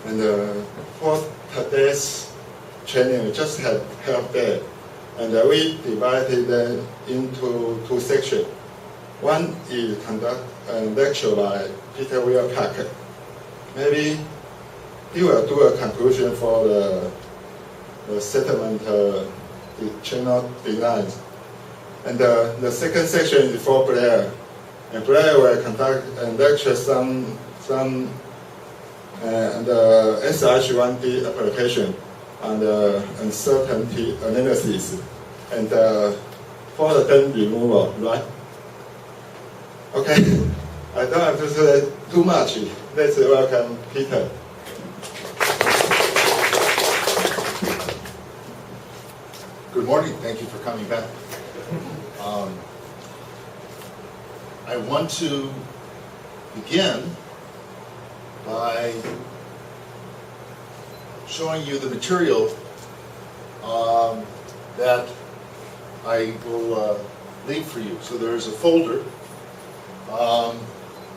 And for today's training, we just have half day. And we divided them into two sections. One is conduct a lecture by Peter Wilcock. Maybe he will do a conclusion for the settlement the channel designs. And the second section is for Blair. And Blair will conduct and lecture some the SH1D application and uncertainty analysis and for the dam removal, right? Okay, I don't have to say too much. Let's welcome Peter. Good morning. Thank you for coming back. I want to begin by showing you the material that I will leave for you. So there is a folder,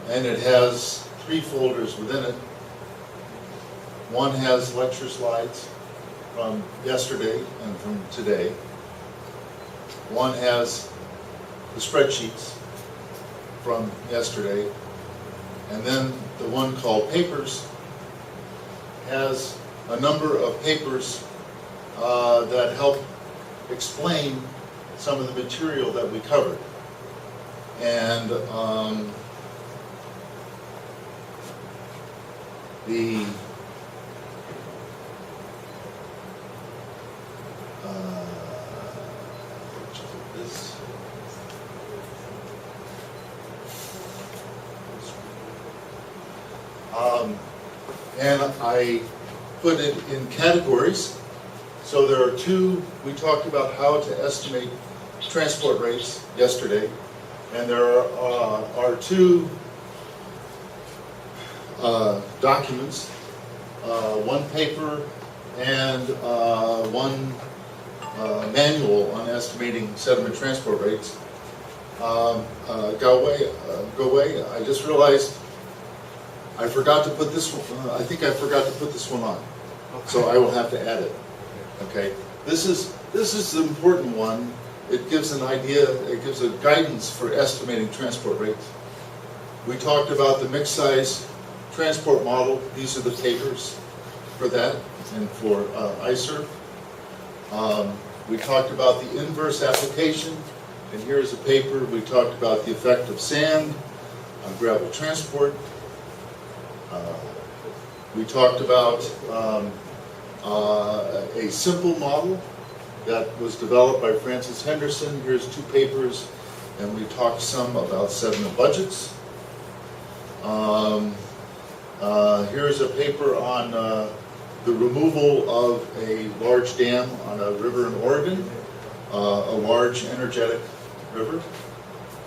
and it has 3 folders within it. One has lecture slides from yesterday and from today. One has the spreadsheets from yesterday. And then the one called papers has a number of papers that help explain some of the material that we covered. And and I put it in categories. So there are 2, we talked about how to estimate transport rates yesterday, and there are 2 documents, one paper and one manual on estimating sediment transport rates. Goway, I just realized I forgot to put this one, I think I forgot to put this one on. Okay. So I will have to add it. Okay. This is the important one. It gives an idea, it gives a guidance for estimating transport rates. We talked about the mixed size transport model. These are the papers for that and for ISER. We talked about the inverse application, and here's a paper. We talked about the effect of sand on gravel transport. We talked about a simple model that was developed by Francis Henderson. Here's 2 papers, and we talked some about sediment budgets. Here's a paper on the removal of a large dam on a river in Oregon, a large energetic river.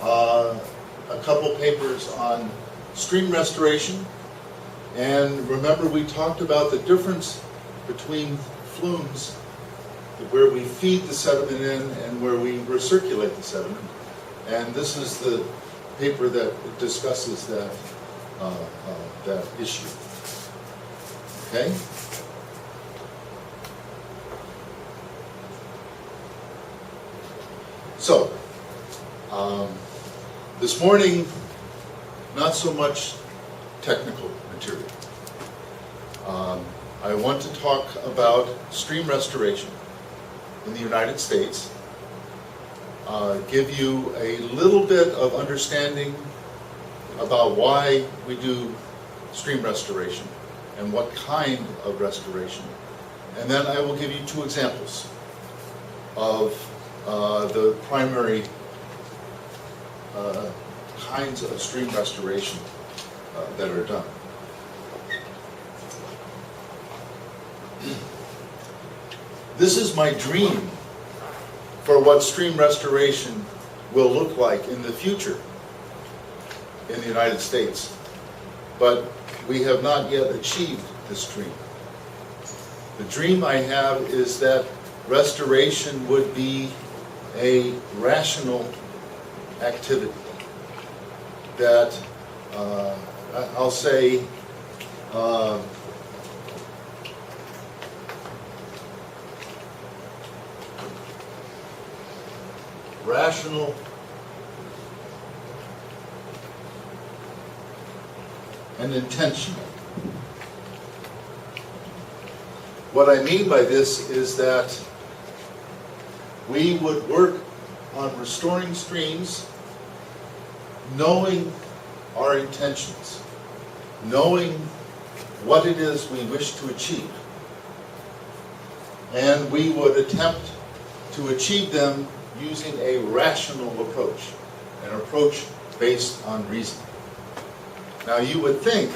A couple papers on stream restoration. And remember, we talked about the difference between flumes, where we feed the sediment in and where we recirculate the sediment. And this is the paper that discusses that issue. Okay? So, this morning, not so much technical material. I want to talk about stream restoration in the United States, give you a little bit of understanding about why we do stream restoration and what kind of restoration. And then I will give you 2 examples of the primary kinds of stream restoration that are done. This is my dream for what stream restoration will look like in the future in the United States. But we have not yet achieved this dream. The dream I have is that restoration would be a rational activity. That, I'll say, rational, and intentional. What I mean by this is that we would work on restoring streams knowing our intentions, knowing what it is we wish to achieve. And we would attempt to achieve them using a rational approach, an approach based on reason. Now you would think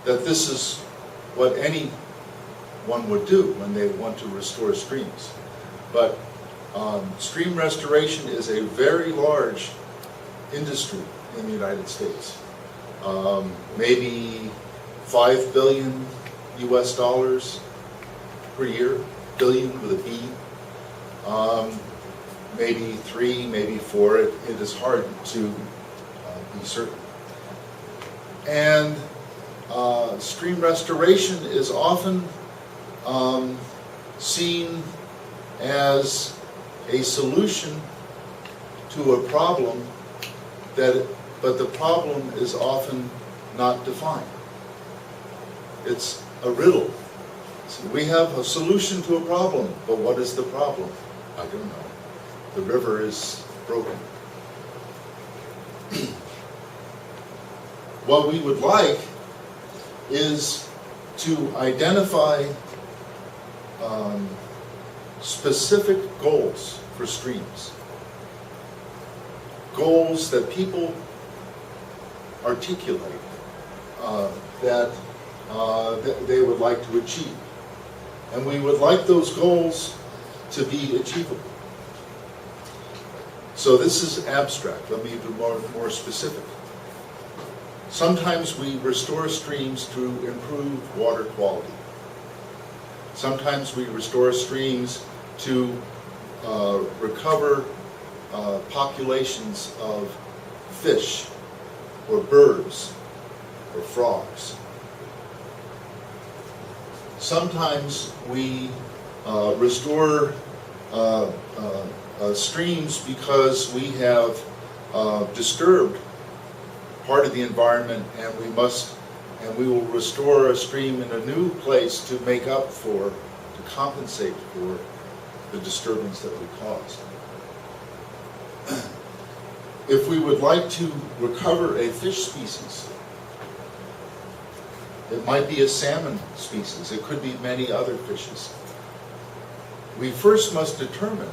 that this is what anyone would do when they want to restore streams. But stream restoration is a very large industry in the United States. Maybe $5 billion US per year, billion with a B. Maybe 3, maybe 4. It is hard to be certain. And stream restoration is often seen as a solution to a problem but the problem is often not defined. It's a riddle. So we have a solution to a problem, but what is the problem? I don't know. The river is broken. What we would like is to identify specific goals for streams. Goals that people articulate that they would like to achieve. And we would like those goals to be achievable. So this is abstract. Let me be more specific. Sometimes we restore streams to improve water quality. Sometimes we restore streams to recover populations of fish or birds or frogs. Sometimes we restore streams because we have disturbed part of the environment, and we will restore a stream in a new place to make up for, to compensate for the disturbance that we caused. If we would like to recover a fish species, it might be a salmon species, it could be many other fishes. We first must determine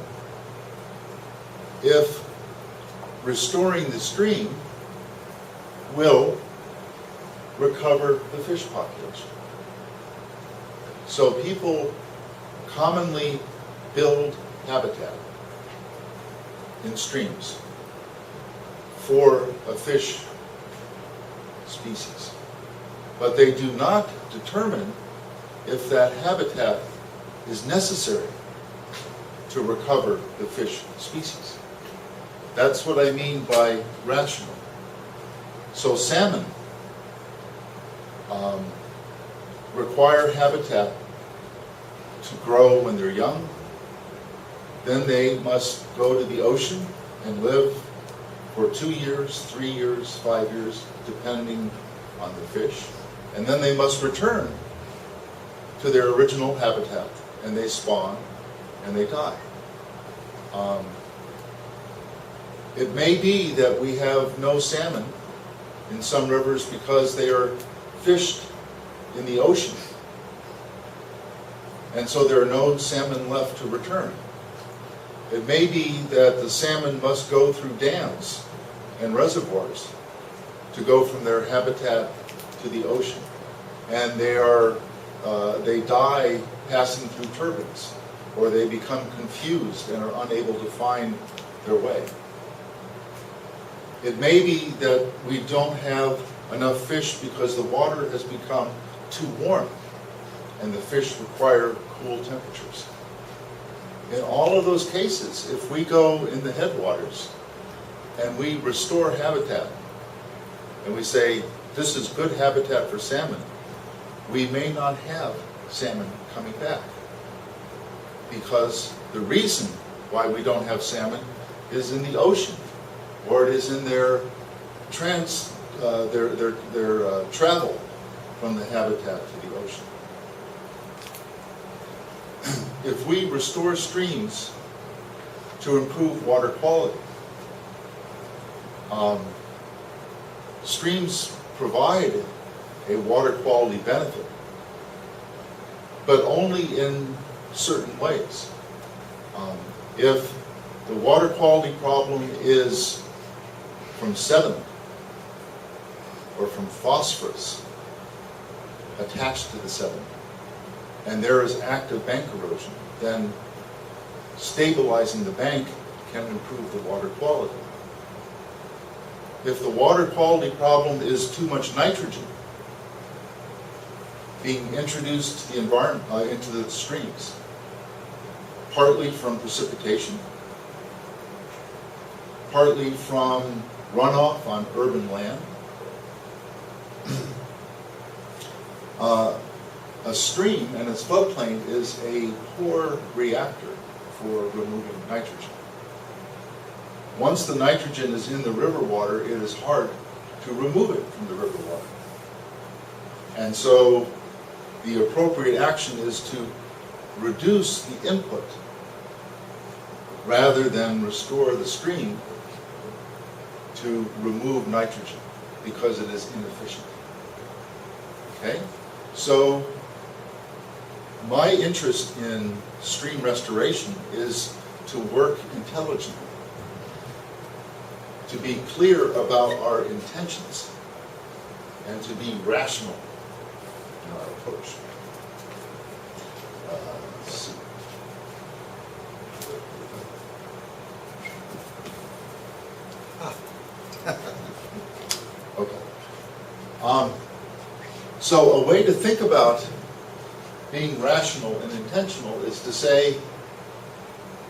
if restoring the stream will recover the fish population. So people commonly build habitat in streams for a fish species, but they do not determine if that habitat is necessary to recover the fish species. That's what I mean by rational. So salmon require habitat to grow when they're young. Then they must go to the ocean and live for 2 years, 3 years, 5 years, depending on the fish. And then they must return to their original habitat, and they spawn and they die. It may be that we have no salmon in some rivers because they are fished in the ocean, and so there are no salmon left to return. It may be that the salmon must go through dams and reservoirs to go from their habitat to the ocean, and they die passing through turbines, or they become confused and are unable to find their way. It may be that we don't have enough fish because the water has become too warm and the fish require cool temperatures. In all of those cases, if we go in the headwaters and we restore habitat and we say, this is good habitat for salmon, we may not have salmon coming back. Because the reason why we don't have salmon is in the ocean, or it is in their travel from the habitat to the ocean. If we restore streams to improve water quality, streams provide a water quality benefit, but only in certain ways. If the water quality problem is from sediment or from phosphorus attached to the sediment, and there is active bank erosion, then stabilizing the bank can improve the water quality. If the water quality problem is too much nitrogen being introduced to the environment, into the streams, partly from precipitation, partly from runoff on urban land, a stream and its floodplain is a poor reactor for removing nitrogen. Once the nitrogen is in the river water, it is hard to remove it from the river water. And so the appropriate action is to reduce the input rather than restore the stream to remove nitrogen because it is inefficient. Okay? So my interest in stream restoration is to work intelligently, to be clear about our intentions, and to be rational in our approach. Let's see. Okay. So a way to think about being rational and intentional is to say,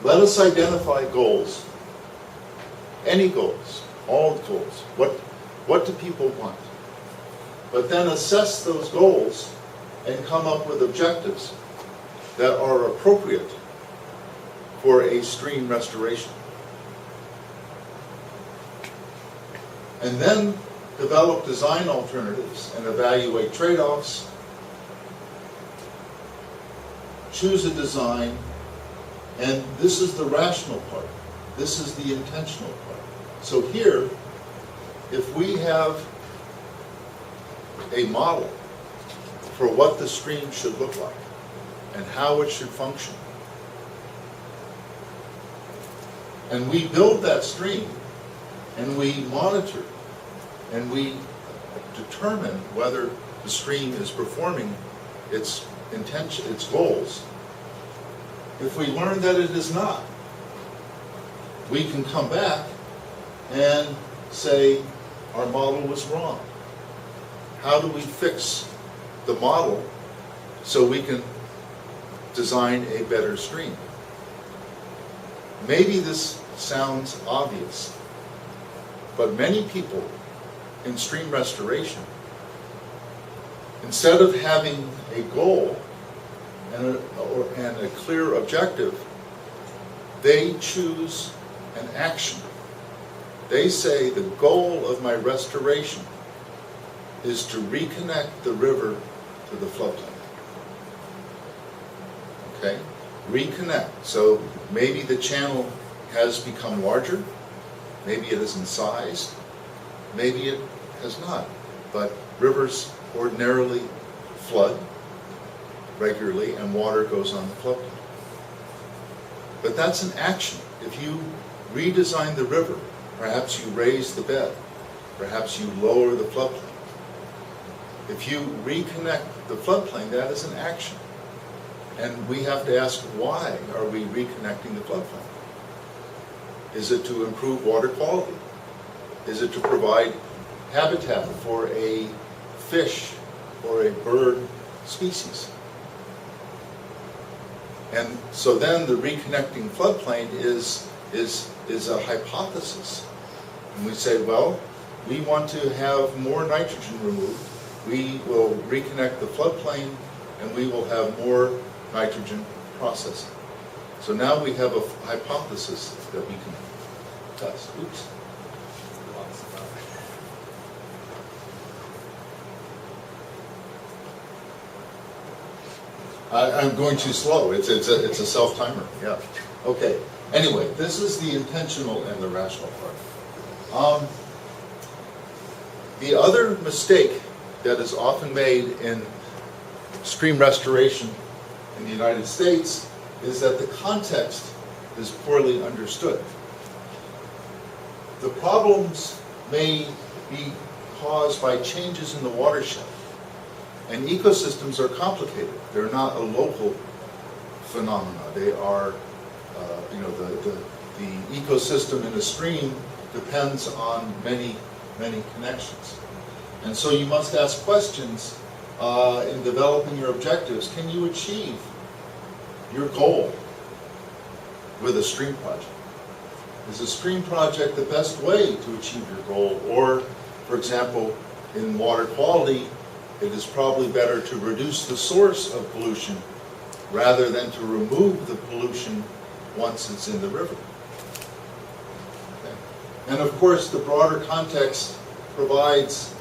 let us identify goals, any goals, all goals. What do people want? But then assess those goals and come up with objectives that are appropriate for a stream restoration. And then develop design alternatives and evaluate trade-offs. Choose a design, and this is the rational part. This is the intentional part. So here, if we have a model for what the stream should look like and how it should function, and we build that stream, and we monitor, and we determine whether the stream is performing its intention, its goals. If we learn that it is not, we can come back and say our model was wrong. How do we fix the model so we can design a better stream? Maybe this sounds obvious, but many people in stream restoration, instead of having a goal and a clear objective, they choose an action. They say the goal of my restoration is to reconnect the river to the floodplain. Okay? Reconnect. So maybe the channel has become larger, maybe it is incised, maybe it has not. But rivers ordinarily flood regularly and water goes on the floodplain. But that's an action. If you redesign the river, perhaps you raise the bed, perhaps you lower the floodplain. If you reconnect the floodplain, that is an action. And we have to ask, why are we reconnecting the floodplain? Is it to improve water quality? Is it to provide habitat for a fish or a bird species? And so then the reconnecting floodplain is a hypothesis. And we say, well, we want to have more nitrogen removed. We will reconnect the floodplain and we will have more nitrogen processing. So now we have a hypothesis that we can test. Oops. I'm going too slow. It's a self-timer. Yeah. Okay. Anyway, this is the intentional and the rational part. The other mistake that is often made in stream restoration in the United States is that the context is poorly understood. The problems may be caused by changes in the watershed. And ecosystems are complicated. They're not a local phenomena. They are, the ecosystem in a stream depends on many connections. And so you must ask questions in developing your objectives. Can you achieve your goal with a stream project? Is a stream project the best way to achieve your goal? Or, for example, in water quality, it is probably better to reduce the source of pollution rather than to remove the pollution once it's in the river. Okay. And of course, the broader context provides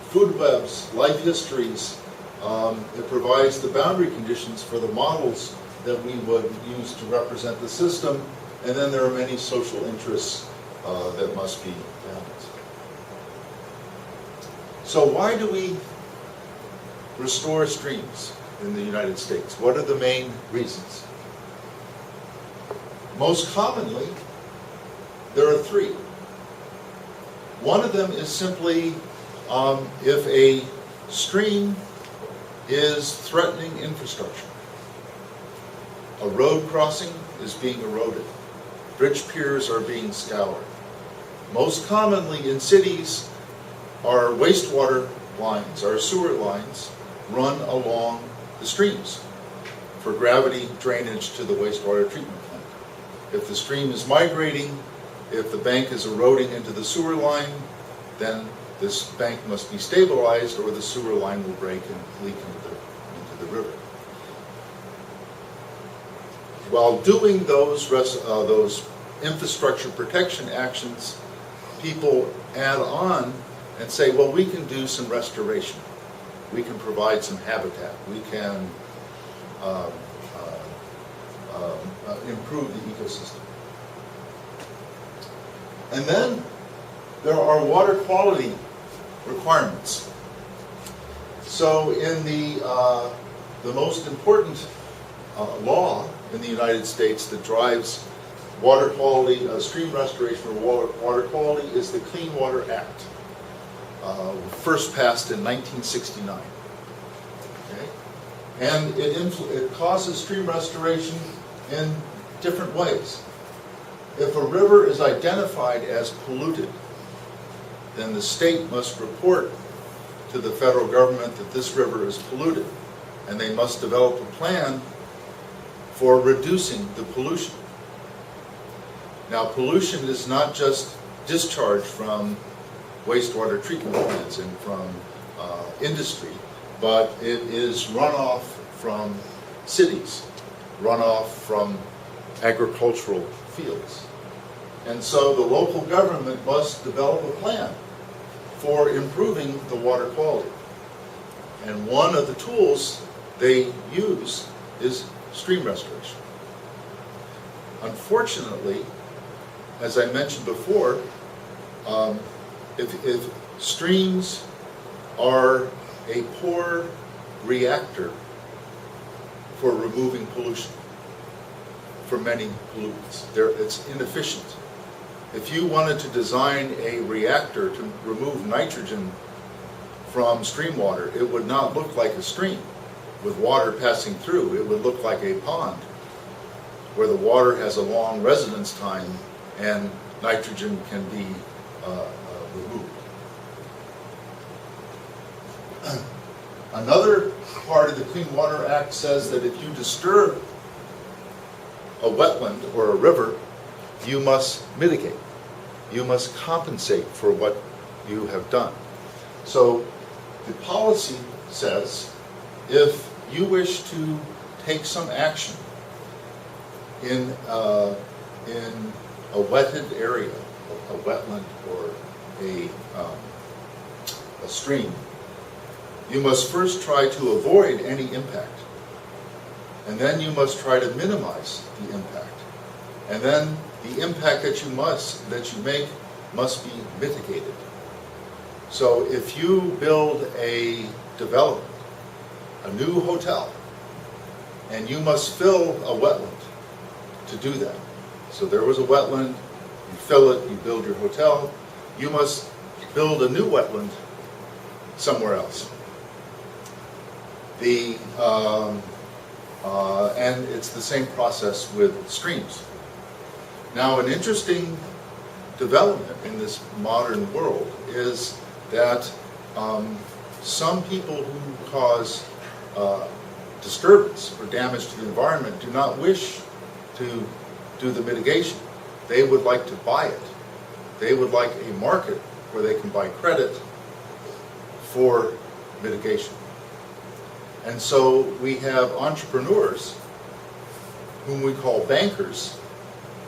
food webs, life histories. It provides the boundary conditions for the models that we would use to represent the system. And then there are many social interests that must be balanced. So why do we restore streams in the United States? What are the main reasons? Most commonly, there are three. One of them is simply if a stream is threatening infrastructure. A road crossing is being eroded. Bridge piers are being scoured. Most commonly in cities, our wastewater lines, our sewer lines, run along the streams for gravity drainage to the wastewater treatment plant. If the stream is migrating, if the bank is eroding into the sewer line, then this bank must be stabilized or the sewer line will break and leak into the river. While doing those infrastructure protection actions, people add on and say, well, we can do some restoration. We can provide some habitat. We can improve the ecosystem. And then there are water quality requirements. So in the most important law in the United States that drives water quality, stream restoration or water quality is the Clean Water Act. First passed in 1969. Okay? And it causes stream restoration in different ways. If a river is identified as polluted, then the state must report to the federal government that this river is polluted, and they must develop a plan for reducing the pollution. Now, pollution is not just discharge from wastewater treatment plants and from industry, but it is runoff from cities, runoff from agricultural fields. And so the local government must develop a plan for improving the water quality. And one of the tools they use is stream restoration. Unfortunately, as I mentioned before, if streams are a poor reactor for removing pollution from many pollutants, it's inefficient. If you wanted to design a reactor to remove nitrogen from stream water, it would not look like a stream with water passing through. It would look like a pond where the water has a long residence time and nitrogen can be removed. Another part of the Clean Water Act says that if you disturb a wetland or a river, you must mitigate. You must compensate for what you have done. So the policy says if you wish to take some action in a wetted area, a wetland or a stream, you must first try to avoid any impact. And then you must try to minimize the impact. And then the impact that you make must be mitigated. So if you build a development, a new hotel, and you must fill a wetland to do that. So there was a wetland, you fill it, you build your hotel, you must build a new wetland somewhere else. And it's the same process with streams. Now, an interesting development in this modern world is that some people who cause disturbance or damage to the environment do not wish to do the mitigation. They would like to buy it. They would like a market where they can buy credit for mitigation. And so we have entrepreneurs, whom we call bankers,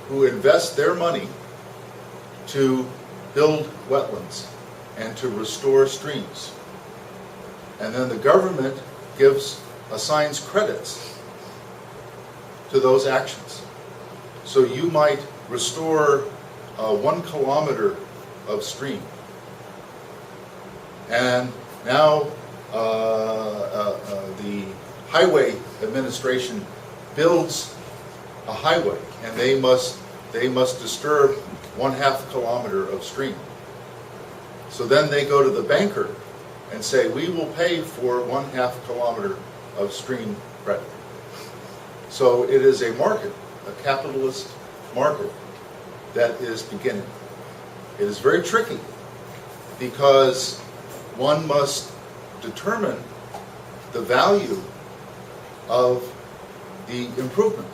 who invest their money to build wetlands and to restore streams. And then the government assigns credits to those actions. So you might restore 1 kilometer of stream. And now the highway administration builds a highway, and they must disturb 1/2 kilometer of stream. So then they go to the banker and say, we will pay for 1/2 kilometer of stream credit. So it is a market, a capitalist market that is beginning. It is very tricky because one must determine the value of the improvement.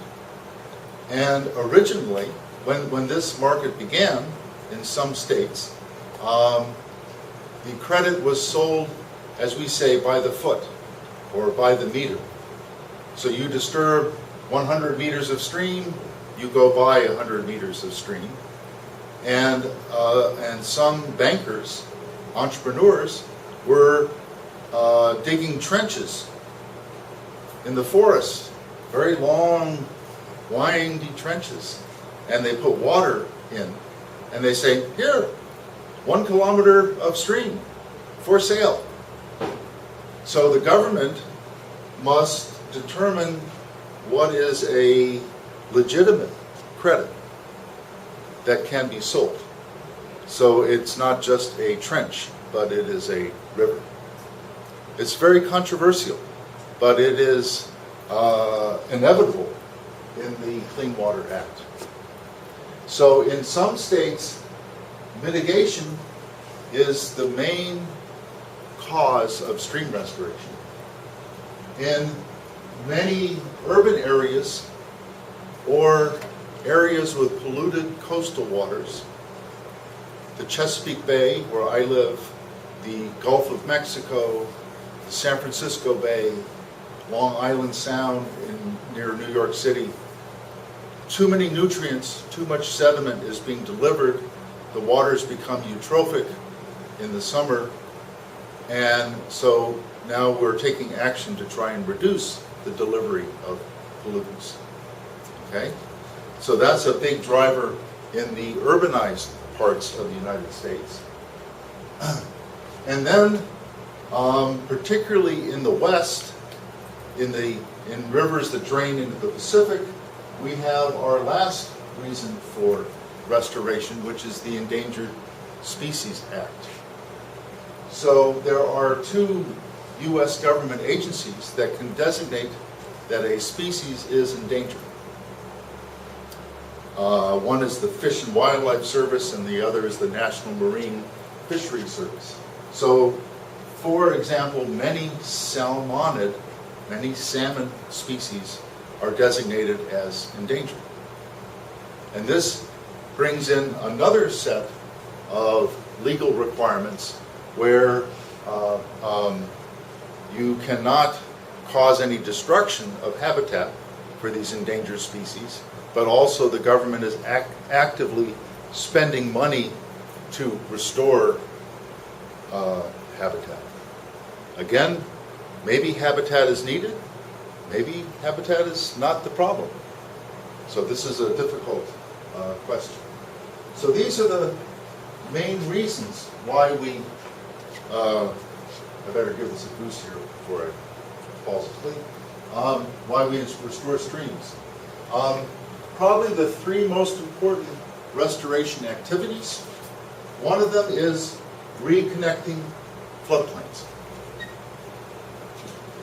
And originally, when this market began in some states, the credit was sold, as we say, by the foot or by the meter. So you disturb 100 meters of stream, you go buy 100 meters of stream. And some bankers, entrepreneurs, were digging trenches in the forest, very long, windy trenches, and they put water in, and they say, here, 1 kilometer of stream for sale. So the government must determine what is a legitimate credit that can be sold. So it's not just a trench, but it is a river. It's very controversial, but it is inevitable in the Clean Water Act. So in some states, mitigation is the main cause of stream restoration. In many urban areas or areas with polluted coastal waters, the Chesapeake Bay, where I live, the Gulf of Mexico, the San Francisco Bay, Long Island Sound near New York City, too many nutrients, too much sediment is being delivered. The waters become eutrophic in the summer, and so now we're taking action to try and reduce the delivery of pollutants. Okay? So that's a big driver in the urbanized parts of the United States. And then, particularly in the West, in rivers that drain into the Pacific, we have our last reason for restoration, which is the Endangered Species Act. So there are 2 U.S. government agencies that can designate that a species is endangered. One is the Fish and Wildlife Service, and the other is the National Marine Fisheries Service. So, for example, many salmonid, many salmon species are designated as endangered. And this brings in another set of legal requirements where you cannot cause any destruction of habitat for these endangered species, but also the government is actively spending money to restore habitat. Again, maybe habitat is needed, maybe habitat is not the problem. So this is a difficult question. So these are the main reasons why we, I better give this a goose here before it falls asleep, why we restore streams. Probably the three most important restoration activities, one of them is reconnecting floodplains.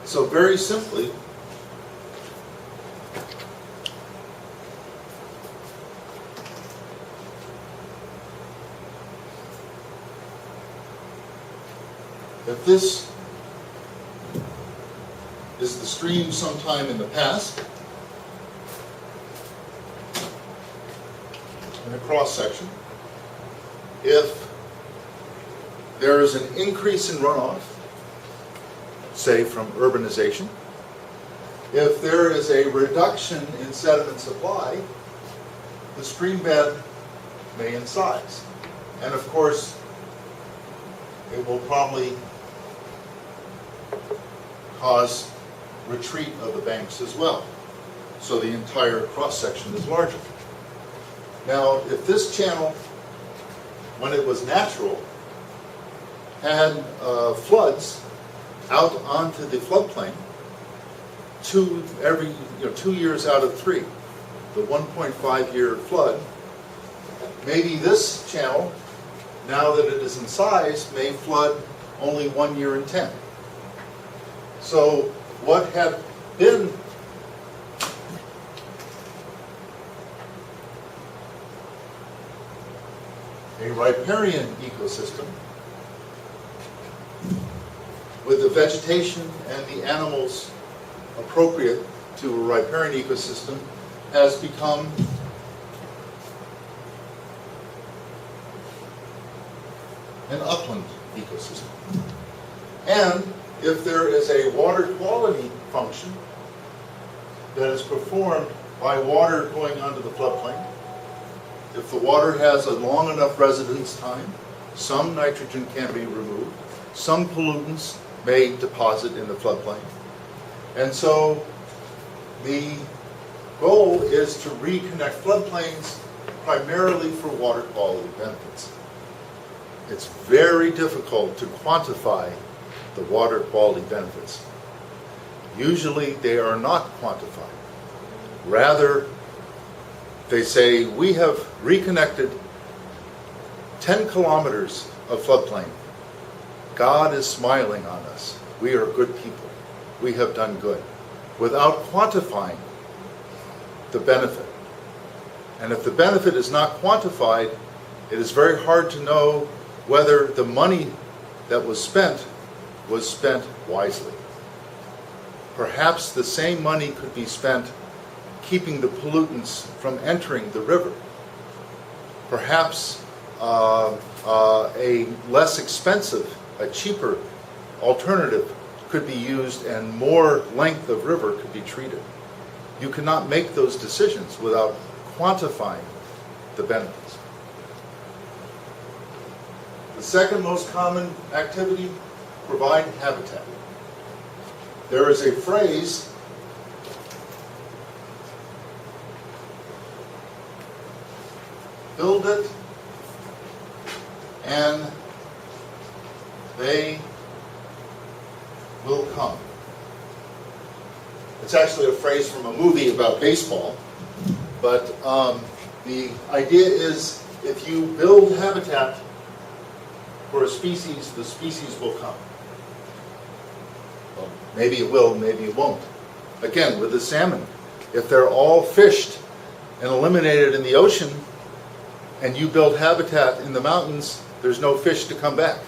So very simply, if this is the stream sometime in the past, in a cross section, if there is an increase in runoff, say from urbanization, if there is a reduction in sediment supply, the stream bed may incise. And of course, it will probably cause retreat of the banks as well. So the entire cross-section is larger. Now, if this channel, when it was natural, had floods out onto the floodplain, 2 years out of 3, the 1.5-year flood, maybe this channel, now that it is in size, may flood only 1 year in 10. So what had been a riparian ecosystem with the vegetation and the animals appropriate to a riparian ecosystem has become an upland ecosystem. And if there is a water quality function that is performed by water going onto the floodplain, if the water has a long enough residence time, some nitrogen can be removed, some pollutants may deposit in the floodplain. And so the goal is to reconnect floodplains primarily for water quality benefits. It's very difficult to quantify the water quality benefits. Usually they are not quantified. Rather, they say, we have reconnected 10 kilometers of floodplain. God is smiling on us. We are good people. We have done good, without quantifying the benefit. And if the benefit is not quantified, it is very hard to know whether the money that was spent wisely. Perhaps the same money could be spent keeping the pollutants from entering the river. Perhaps a less expensive, a cheaper alternative could be used and more length of river could be treated. You cannot make those decisions without quantifying the benefits. The second most common activity, provide habitat. There is a phrase build it and they will come. It's actually a phrase from a movie about baseball, but the idea is if you build habitat for a species, the species will come. Well, maybe it will, maybe it won't. Again, with the salmon, if they're all fished and eliminated in the ocean, and you build habitat in the mountains, there's no fish to come back.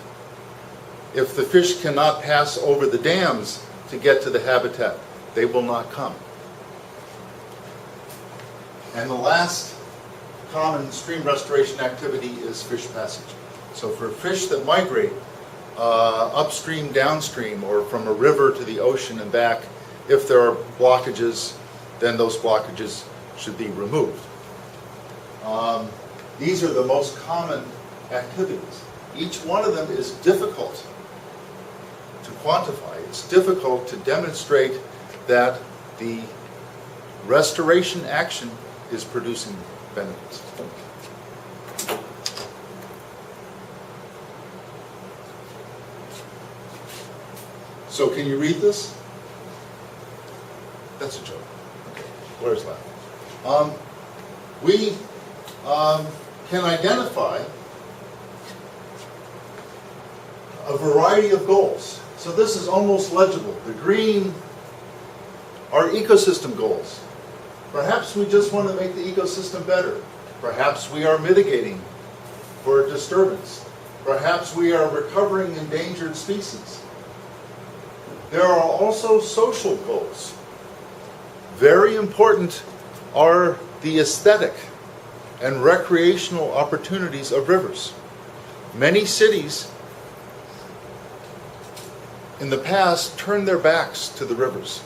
If the fish cannot pass over the dams to get to the habitat, they will not come. And the last common stream restoration activity is fish passage. So for fish that migrate upstream, downstream, or from a river to the ocean and back, if there are blockages, then those blockages should be removed. These are the most common activities. Each one of them is difficult to quantify. It's difficult to demonstrate that the restoration action is producing benefits. So can you read this? That's a joke. Okay. Blair's laughing. We can identify a variety of goals. So this is almost legible. The green are ecosystem goals. Perhaps we just want to make the ecosystem better. Perhaps we are mitigating for disturbance. Perhaps we are recovering endangered species. There are also social goals. Very important are the aesthetic and recreational opportunities of rivers. Many cities in the past turned their backs to the rivers.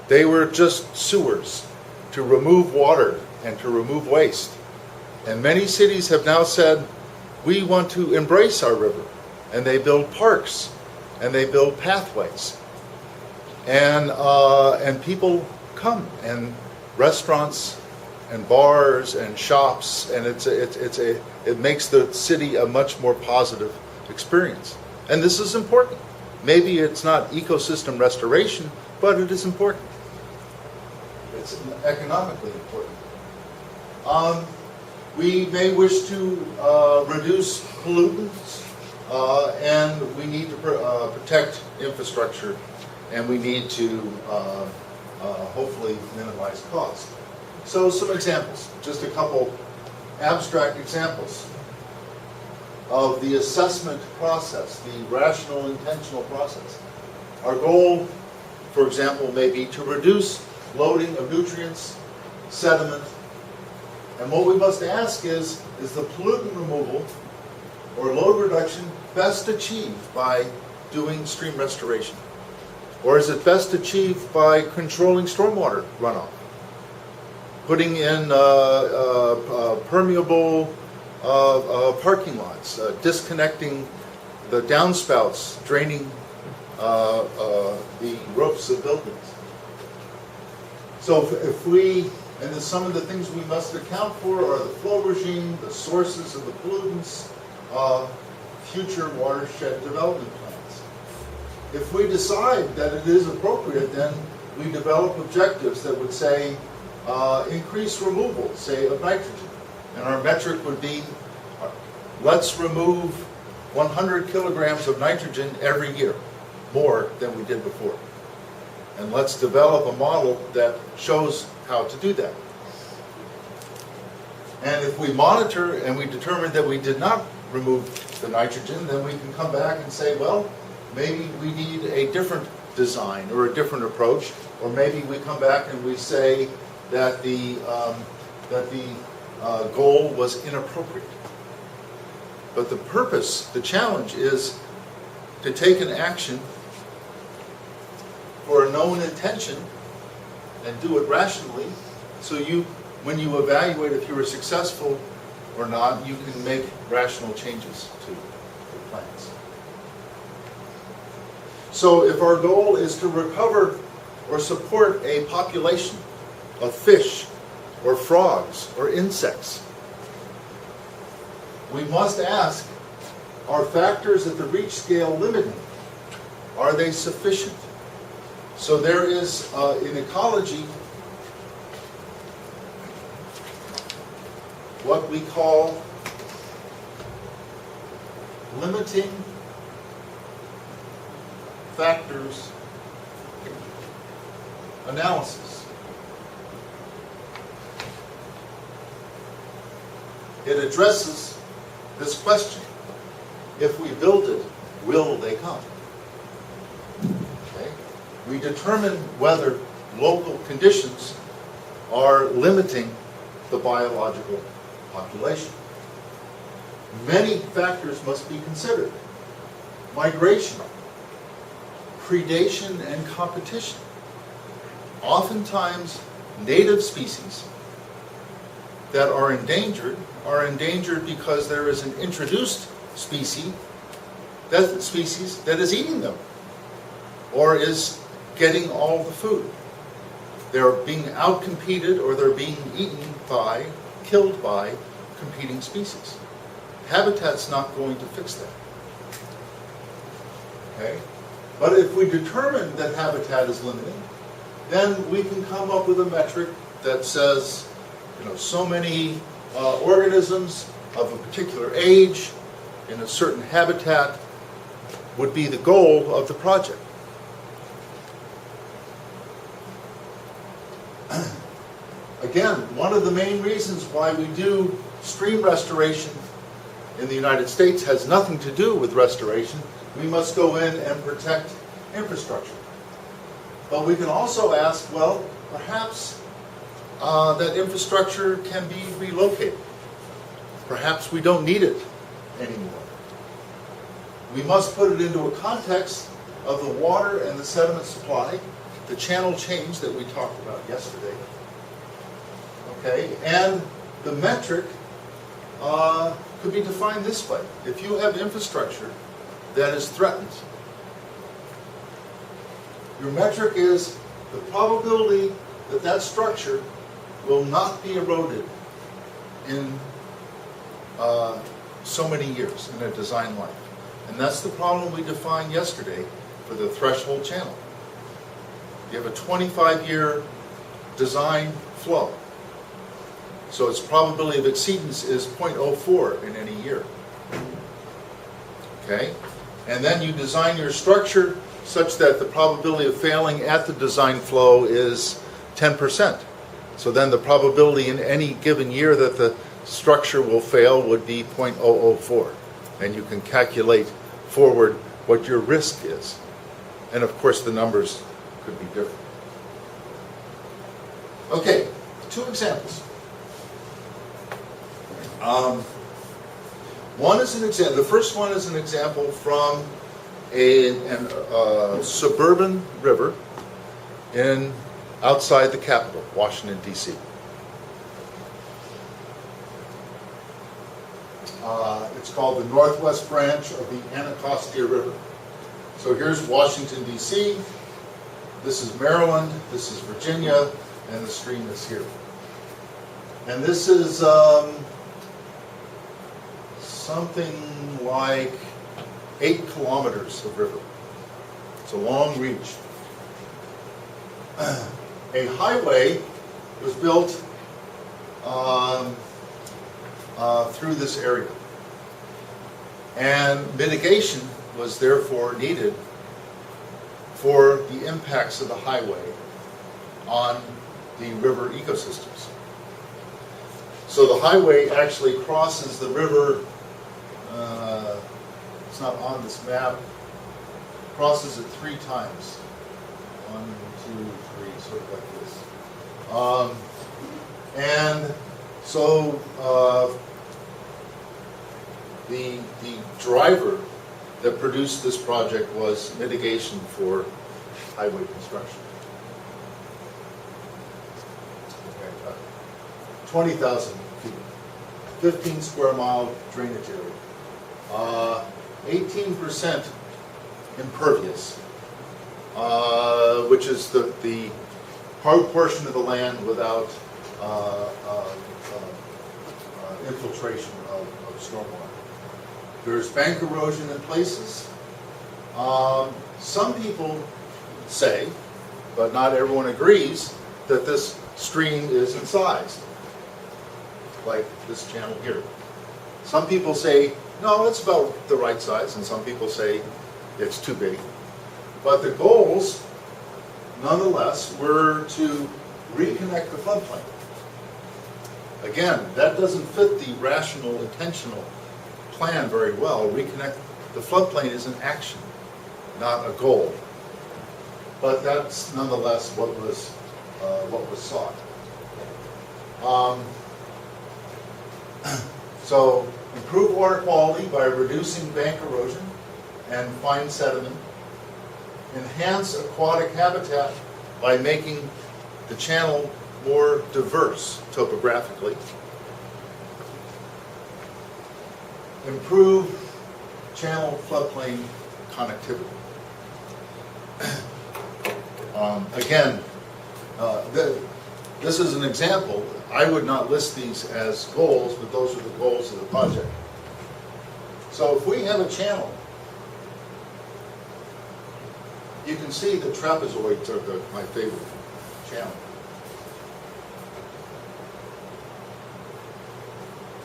They were just sewers to remove water and to remove waste. And many cities have now said, we want to embrace our river. And they build parks and they build pathways. And people come, and restaurants and bars and shops, and it makes the city a much more positive experience. And this is important. Maybe it's not ecosystem restoration, but it is important. It's economically important. We may wish to reduce pollutants, and we need to protect infrastructure, and we need to hopefully minimize costs. So some examples, just a couple abstract examples of the assessment process, the rational, intentional process. Our goal, for example, may be to reduce loading of nutrients, sediment, and what we must ask is the pollutant removal or load reduction best achieved by doing stream restoration? Or is it best achieved by controlling stormwater runoff? Putting in permeable parking lots, disconnecting the downspouts, draining the roofs of buildings. So if we, and then some of the things we must account for are the flow regime, the sources of the pollutants, future watershed development plans. If we decide that it is appropriate, then we develop objectives that would say increase removal, say, of nitrogen. And our metric would be, let's remove 100 kilograms of nitrogen every year, more than we did before. And let's develop a model that shows how to do that. And if we monitor and we determine that we did not remove the nitrogen, then we can come back and say, well, maybe we need a different design or a different approach, or maybe we come back and we say that the goal was inappropriate. But the purpose, the challenge is to take an action for a known intention and do it rationally, so when you evaluate if you were successful or not, you can make rational changes to your plans. So if our goal is to recover or support a population of fish or frogs or insects, we must ask, are factors at the reach scale limiting? Are they sufficient? So there is, in ecology, what we call limiting factors analysis. It addresses this question: if we build it, will they come? Okay? We determine whether local conditions are limiting the biological population. Many factors must be considered: migration, predation, and competition. Oftentimes, native species that are endangered because there is an introduced species that is eating them or is getting all the food. They're being outcompeted or they're being killed by competing species. Habitat's not going to fix that. Okay? But if we determine that habitat is limited, then we can come up with a metric that says, so many organisms of a particular age in a certain habitat would be the goal of the project. Again, one of the main reasons why we do stream restoration in the United States has nothing to do with restoration. We must go in and protect infrastructure. But we can also ask, well, perhaps that infrastructure can be relocated. Perhaps we don't need it anymore. We must put it into a context of the water and the sediment supply, the channel change that we talked about yesterday. Okay, and the metric could be defined this way. If you have infrastructure that is threatened, your metric is the probability that that structure will not be eroded in so many years in a design life. And that's the problem we defined yesterday for the threshold channel. You have a 25-year design flow. So its probability of exceedance is 0.04 in any year. Okay? And then you design your structure such that the probability of failing at the design flow is 10%. So then the probability in any given year that the structure will fail would be 0.004. And you can calculate forward what your risk is. And of course the numbers could be different. Okay, 2 examples. One is an example. The first one is an example from a suburban river outside the capital, Washington, D.C. It's called the Northwest Branch of the Anacostia River. So here's Washington, D.C. This is Maryland. This is Virginia, and the stream is here. And this is something like 8 kilometers of river. It's a long reach. A highway was built through this area. And mitigation was therefore needed for the impacts of the highway on the river ecosystems. So the highway actually crosses the river. It's not on this map. Crosses it 3 times. 1, 2, 3, sort of like this. And so the driver that produced this project was mitigation for highway construction. 20,000 feet, 15 square mile drainage area, 18% impervious, which is the hard portion of the land without infiltration of stormwater. There's bank erosion in places. Some people say, but not everyone agrees, that this stream is incised, like this channel here. Some people say, no, it's about the right size, and some people say it's too big. But the goals, nonetheless, were to reconnect the floodplain. Again, that doesn't fit the rational, intentional plan very well. Reconnect the floodplain is an action, not a goal. But that's nonetheless what was sought. So improve water quality by reducing bank erosion and fine sediment. Enhance aquatic habitat by making the channel more diverse topographically, improve channel floodplain connectivity. Again, this is an example. I would not list these as goals, but those are the goals of the project. So if we have a channel, you can see the trapezoids are my favorite channel.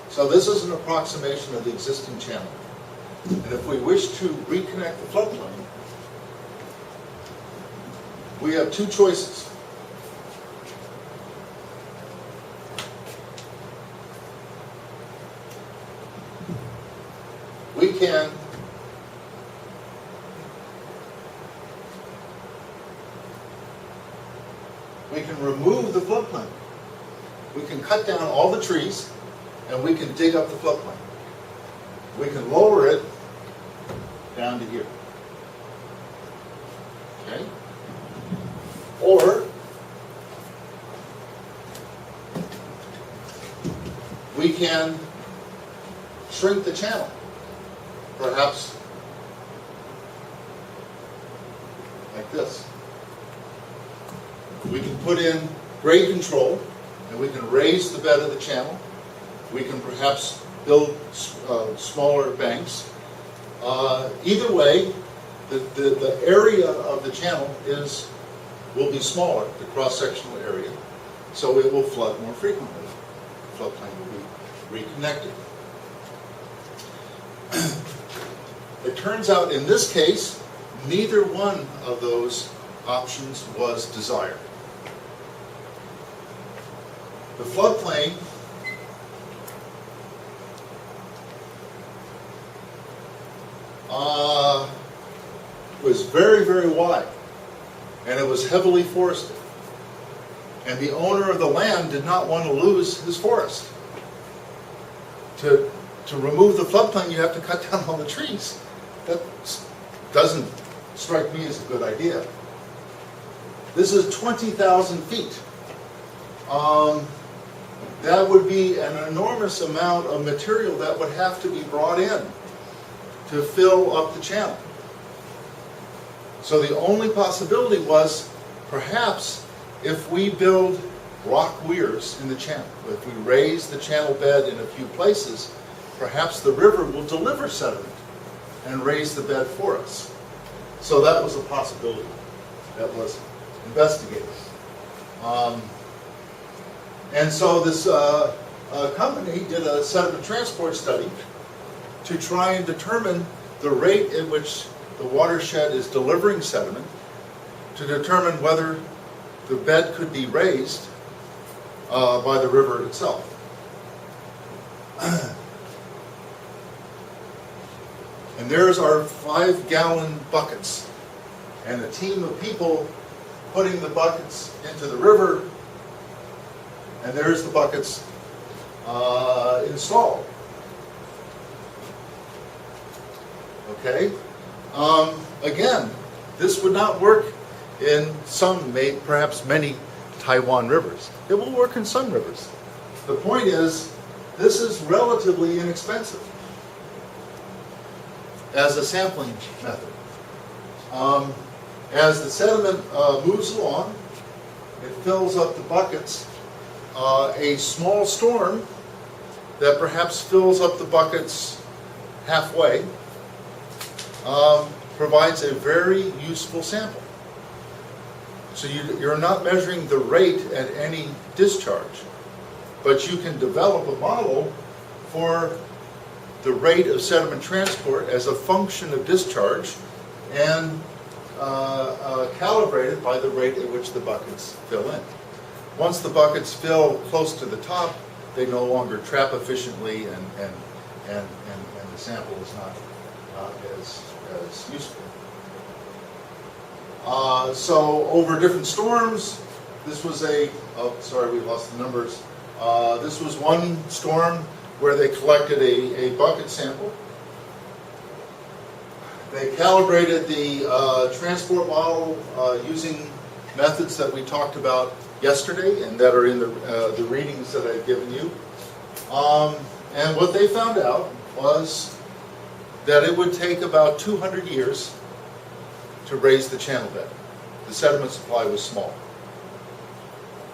So this is an approximation of the existing channel. And if we wish to reconnect the floodplain, we have two choices. We can remove the floodplain. We can cut down all the trees and we can dig up the floodplain. We can lower it down to here. Okay? Or we can shrink the channel, perhaps like this. We can put in grade control and we can raise the bed of the channel. We can perhaps build smaller banks. Either way, the area of the channel will be smaller, the cross-sectional area, so it will flood more frequently. The floodplain will be reconnected. It turns out in this case, neither one of those options was desired. The floodplain was very, very wide, and it was heavily forested. And the owner of the land did not want to lose his forest. To remove the floodplain, you have to cut down all the trees. That doesn't strike me as a good idea. This is 20,000 feet. That would be an enormous amount of material that would have to be brought in to fill up the channel. So the only possibility was perhaps if we build rock weirs in the channel, if we raise the channel bed in a few places, perhaps the river will deliver sediment and raise the bed for us. So that was a possibility that was investigated. And so this company did a sediment transport study to try and determine the rate at which the watershed is delivering sediment, to determine whether the bed could be raised by the river itself. And there's our 5-gallon buckets, and a team of people putting the buckets into the river, and there's the buckets installed. Okay? Again, this would not work in some, perhaps many Taiwan rivers. It will work in some rivers. The point is, this is relatively inexpensive as a sampling method. As the sediment moves along, it fills up the buckets. A small storm that perhaps fills up the buckets halfway provides a very useful sample. So you're not measuring the rate at any discharge, but you can develop a model for the rate of sediment transport as a function of discharge and calibrated by the rate at which the buckets fill in. Once the buckets fill close to the top, they no longer trap efficiently, and the sample is not as useful. So over different storms, this was sorry, we lost the numbers. This was one storm where they collected a bucket sample. They calibrated the transport model using methods that we talked about yesterday and that are in the readings that I've given you. And what they found out was that it would take about 200 years to raise the channel bed. The sediment supply was small.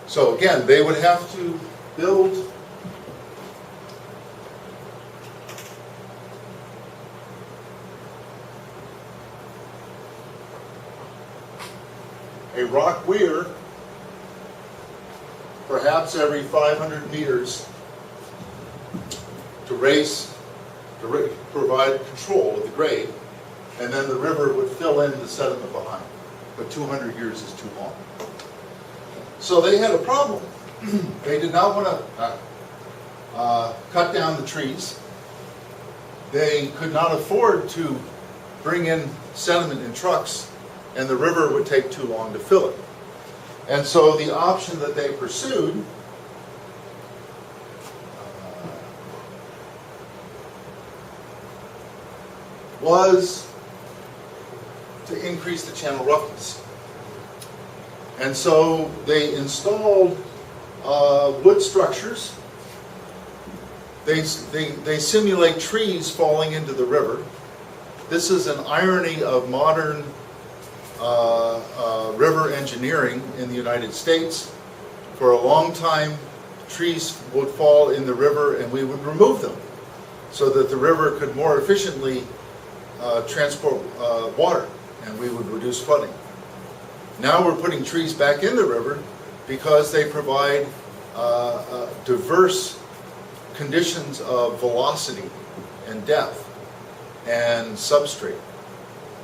So again, they would have to build a rock weir perhaps every 500 meters to provide control of the grade, and then the river would fill in the sediment behind. But 200 years is too long. So they had a problem. They did not want to cut down the trees. They could not afford to bring in sediment in trucks, and the river would take too long to fill it. And so the option that they pursued was to increase the channel roughness. And so they installed wood structures. They simulate trees falling into the river. This is an irony of modern river engineering in the United States. For a long time, trees would fall in the river and we would remove them so that the river could more efficiently transport water, and we would reduce flooding. Now we're putting trees back in the river because they provide diverse conditions of velocity and depth and substrate,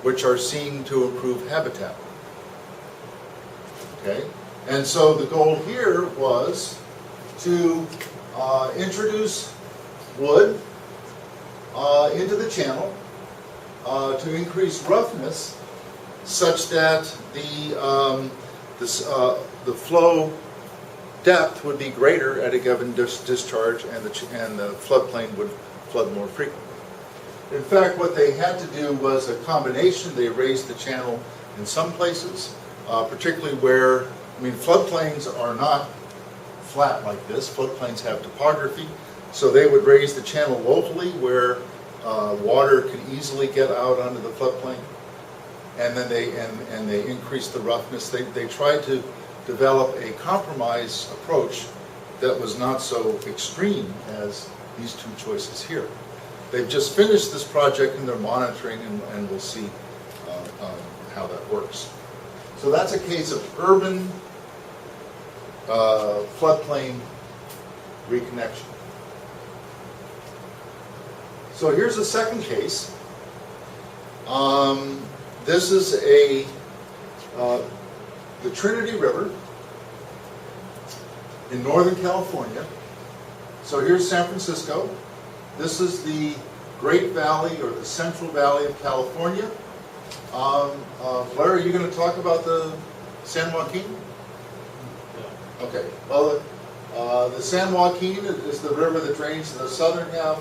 which are seen to improve habitat. Okay? And so the goal here was to introduce wood into the channel to increase roughness such that the flow depth would be greater at a given discharge, and the floodplain would flood more frequently. In fact, what they had to do was a combination. They raised the channel in some places, particularly where, floodplains are not flat like this. Floodplains have topography, so they would raise the channel locally where water could easily get out onto the floodplain, and then they increased the roughness. They tried to develop a compromise approach that was not so extreme as these two choices here. They've just finished this project and they're monitoring, and we'll see how that works. So that's a case of urban floodplain reconnection. So here's a second case. This is the Trinity River in Northern California. So here's San Francisco. This is the Great Valley, or the Central Valley of California. Blair, are you going to talk about the San Joaquin? Yeah. Okay. Well, the San Joaquin is the river that drains the southern half.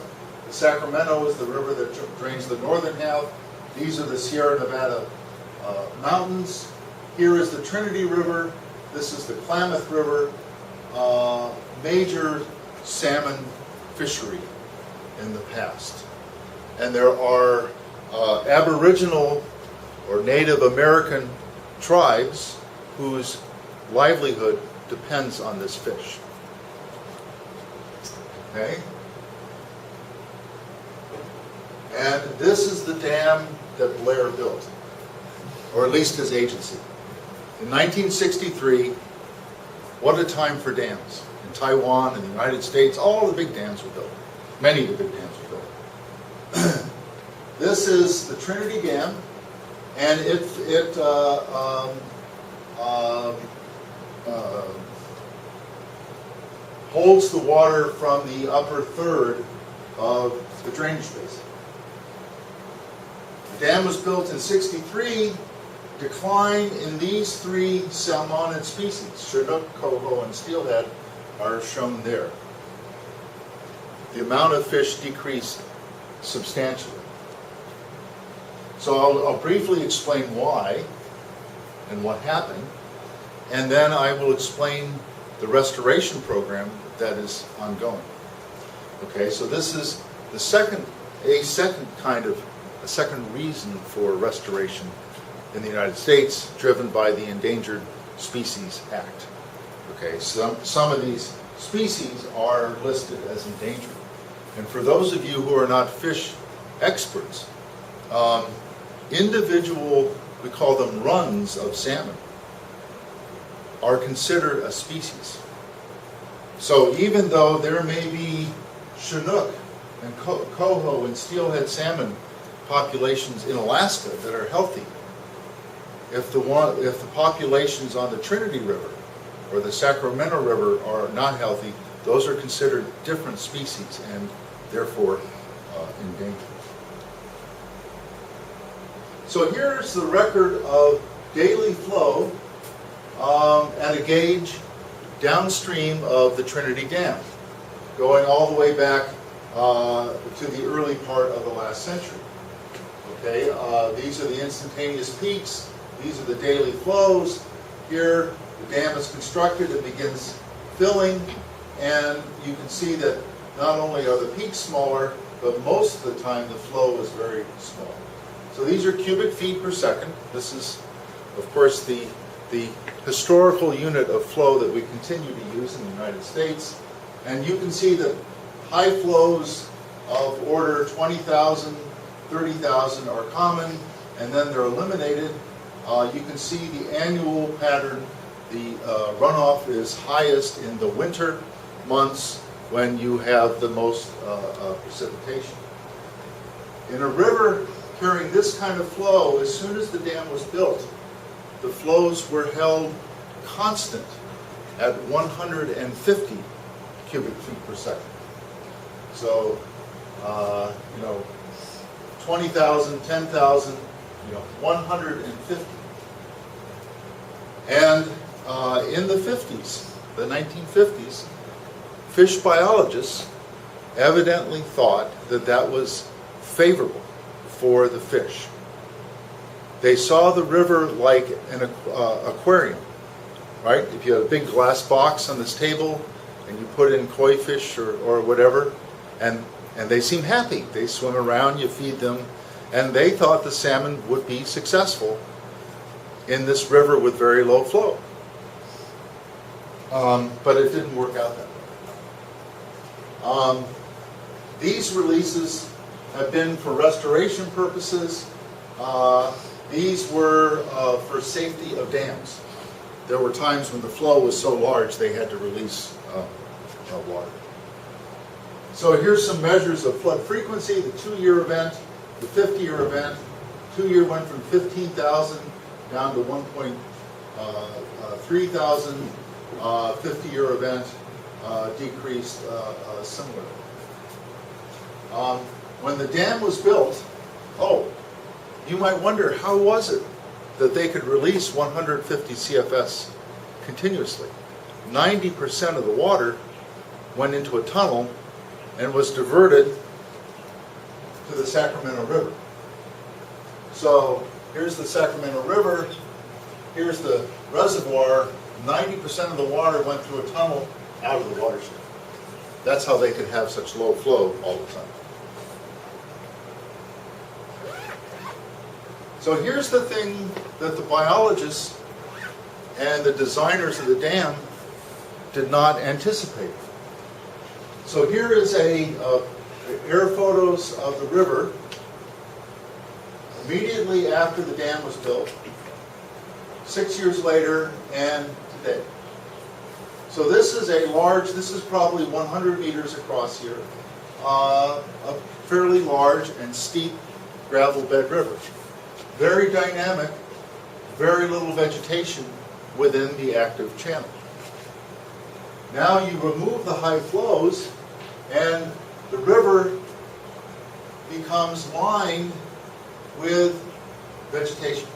The Sacramento is the river that drains the northern half. These are the Sierra Nevada mountains. Here is the Trinity River. This is the Klamath River. Major salmon fishery in the past. And there are Aboriginal or Native American tribes whose livelihood depends on this fish. Okay? And this is the dam that Blair built, or at least his agency. In 1963, what a time for dams. In Taiwan, in the United States, all the big dams were built. Many of the big dams were built. This is the Trinity Dam, and it holds the water from the upper third of the drainage basin. The dam was built in '63. Decline in these three salmonid species, Chinook, coho, and steelhead, are shown there. The amount of fish decreased substantially. So I'll briefly explain why and what happened. and then I will explain the restoration program that is ongoing. Okay, so this is the second reason for restoration in the United States, driven by the Endangered Species Act. Okay, some of these species are listed as endangered. And for those of you who are not fish experts, individual, we call them runs of salmon, are considered a species. So even though there may be Chinook and coho and steelhead salmon populations in Alaska that are healthy, if the populations on the Trinity River or the Sacramento River are not healthy, those are considered different species and therefore endangered. So here's the record of daily flow at a gauge downstream of the Trinity Dam, going all the way back to the early part of the last century. Okay, these are the instantaneous peaks. These are the daily flows. Here, the dam is constructed, it begins filling, and you can see that not only are the peaks smaller, but most of the time the flow is very small. So these are cubic feet per second. This is, of course, the historical unit of flow that we continue to use in the United States. And you can see that high flows of order 20,000, 30,000 are common, and then they're eliminated. You can see the annual pattern. The runoff is highest in the winter months when you have the most precipitation. In a river carrying this kind of flow, as soon as the dam was built, the flows were held constant at 150 cubic feet per second. So, 20,000, 10,000, 150. And in the 50s, the 1950s, fish biologists evidently thought that that was favorable for the fish. They saw the river like an aquarium, right? If you have a big glass box on this table and you put in koi fish or whatever, and they seem happy. They swim around, you feed them, and they thought the salmon would be successful in this river with very low flow. But it didn't work out that way. These releases have been for restoration purposes. These were for safety of dams. There were times when the flow was so large they had to release water. So here's some measures of flood frequency: the 2-year event, the 50-year event. 2-year went from 15,000 down to 1.3 thousand. 50-year event decreased similarly. When the dam was built, you might wonder, how was it that they could release 150 CFS continuously? 90% of the water went into a tunnel and was diverted to the Sacramento River. So here's the Sacramento River, here's the reservoir. 90% of the water went through a tunnel out of the watershed. That's how they could have such low flow all the time. So here's the thing that the biologists and the designers of the dam did not anticipate. So here is air photos of the river immediately after the dam was built, 6 years later, and today. So this is probably 100 meters across here, a fairly large and steep gravel bed river. Very dynamic, very little vegetation within the active channel. Now you remove the high flows and the river becomes lined with vegetation.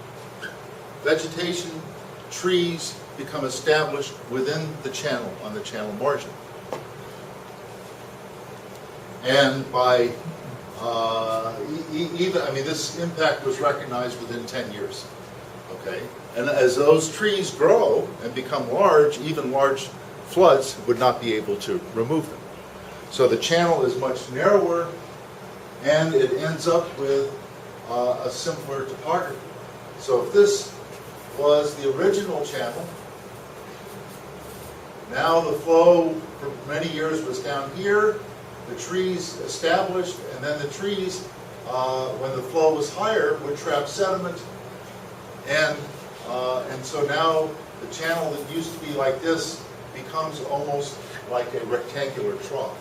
Vegetation, trees become established within the channel, on the channel margin. And by this impact was recognized within 10 years. okay? And as those trees grow and become large, even large floods would not be able to remove them. So the channel is much narrower, and it ends up with a simpler topography. So if this was the original channel, now the flow for many years was down here, the trees established, and then the trees, when the flow was higher, would trap sediment, and so now the channel that used to be like this becomes almost like a rectangular trough.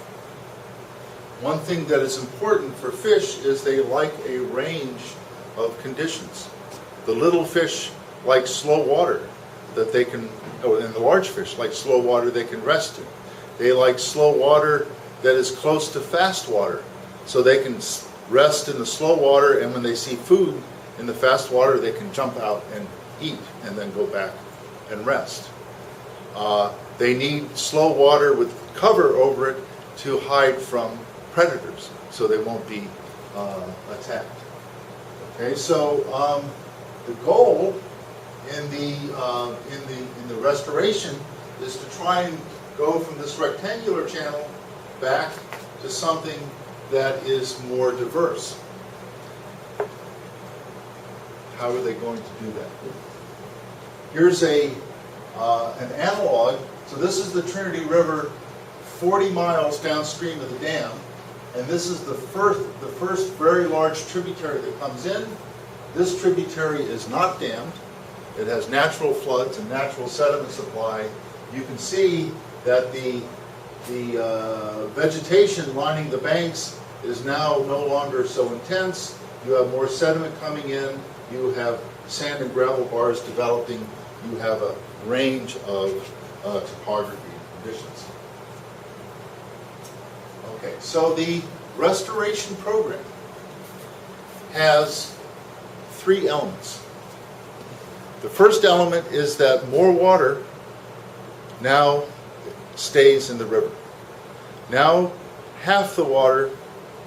One thing that is important for fish is they like a range of conditions. The little fish like slow water that they can, and the large fish like slow water they can rest in. They like slow water that is close to fast water, so they can rest in the slow water, and when they see food in the fast water, they can jump out and eat and then go back and rest. They need slow water with cover over it to hide from predators, so they won't be attacked. Okay, so the goal in the restoration is to try and go from this rectangular channel back to something that is more diverse. How are they going to do that? Here's an analog. So this is the Trinity River 40 miles downstream of the dam, and this is the first very large tributary that comes in. This tributary is not dammed. It has natural floods and natural sediment supply. You can see that the vegetation lining the banks is now no longer so intense. You have more sediment coming in. You have sand and gravel bars developing. You have a range of topography conditions. Okay, so the restoration program has three elements. The first element is that more water now stays in the river. Now half the water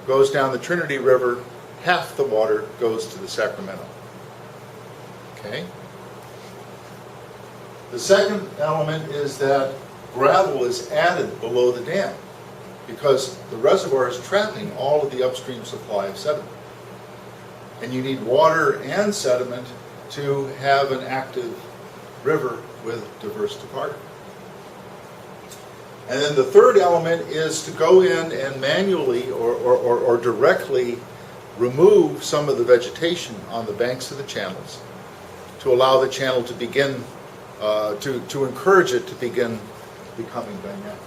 goes down the Trinity River, half the water goes to the Sacramento. Okay? The second element is that gravel is added below the dam because the reservoir is trapping all of the upstream supply of sediment. And you need water and sediment to have an active river with diverse topography. And then the third element is to go in and manually or directly remove some of the vegetation on the banks of the channels to allow the channel to begin, to encourage it to begin becoming dynamic.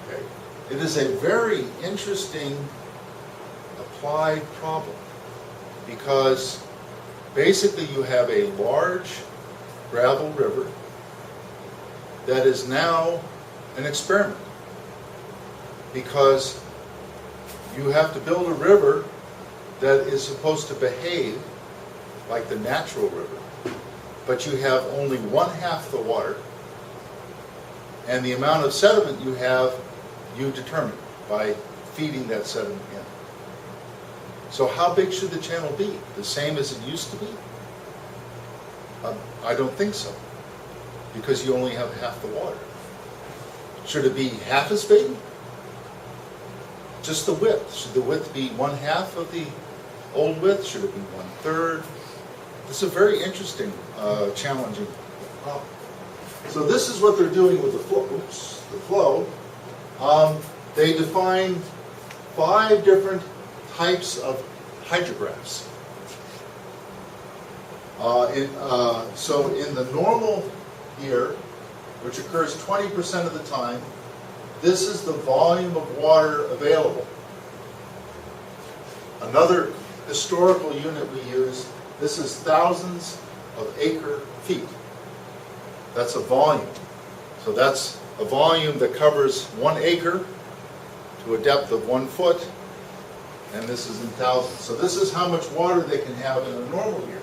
Okay. It is a very interesting applied problem because basically you have a large gravel river that is now an experiment because you have to build a river that is supposed to behave like the natural river, but you have only one half the water, and the amount of sediment you have, you determine by feeding that sediment in. So how big should the channel be? The same as it used to be? I don't think so, because you only have half the water. Should it be half as big? Just the width. Should the width be one half of the old width? Should it be 1/3? This is a very interesting, challenging problem. So this is what they're doing with the flow. Oops, the flow. They define 5 different types of hydrographs. So in the normal year, which occurs 20% of the time, this is the volume of water available. Another historical unit we use, this is thousands of acre feet. That's a volume. So that's a volume that covers 1 acre to a depth of 1 foot, and this is in thousands. So this is how much water they can have in a normal year.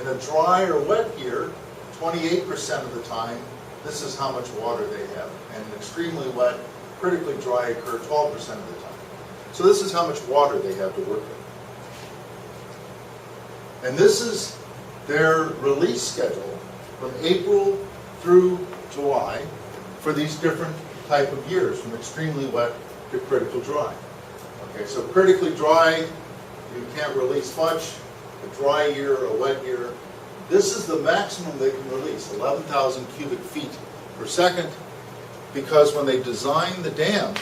In a dry or wet year, 28% of the time, this is how much water they have. And extremely wet, critically dry occur 12% of the time. So this is how much water they have to work with. And this is their release schedule from April through July for these different type of years, from extremely wet to critical dry. Okay, so critically dry, you can't release much. A dry year, a wet year. This is the maximum they can release, 11,000 cubic feet per second, because when they designed the dam,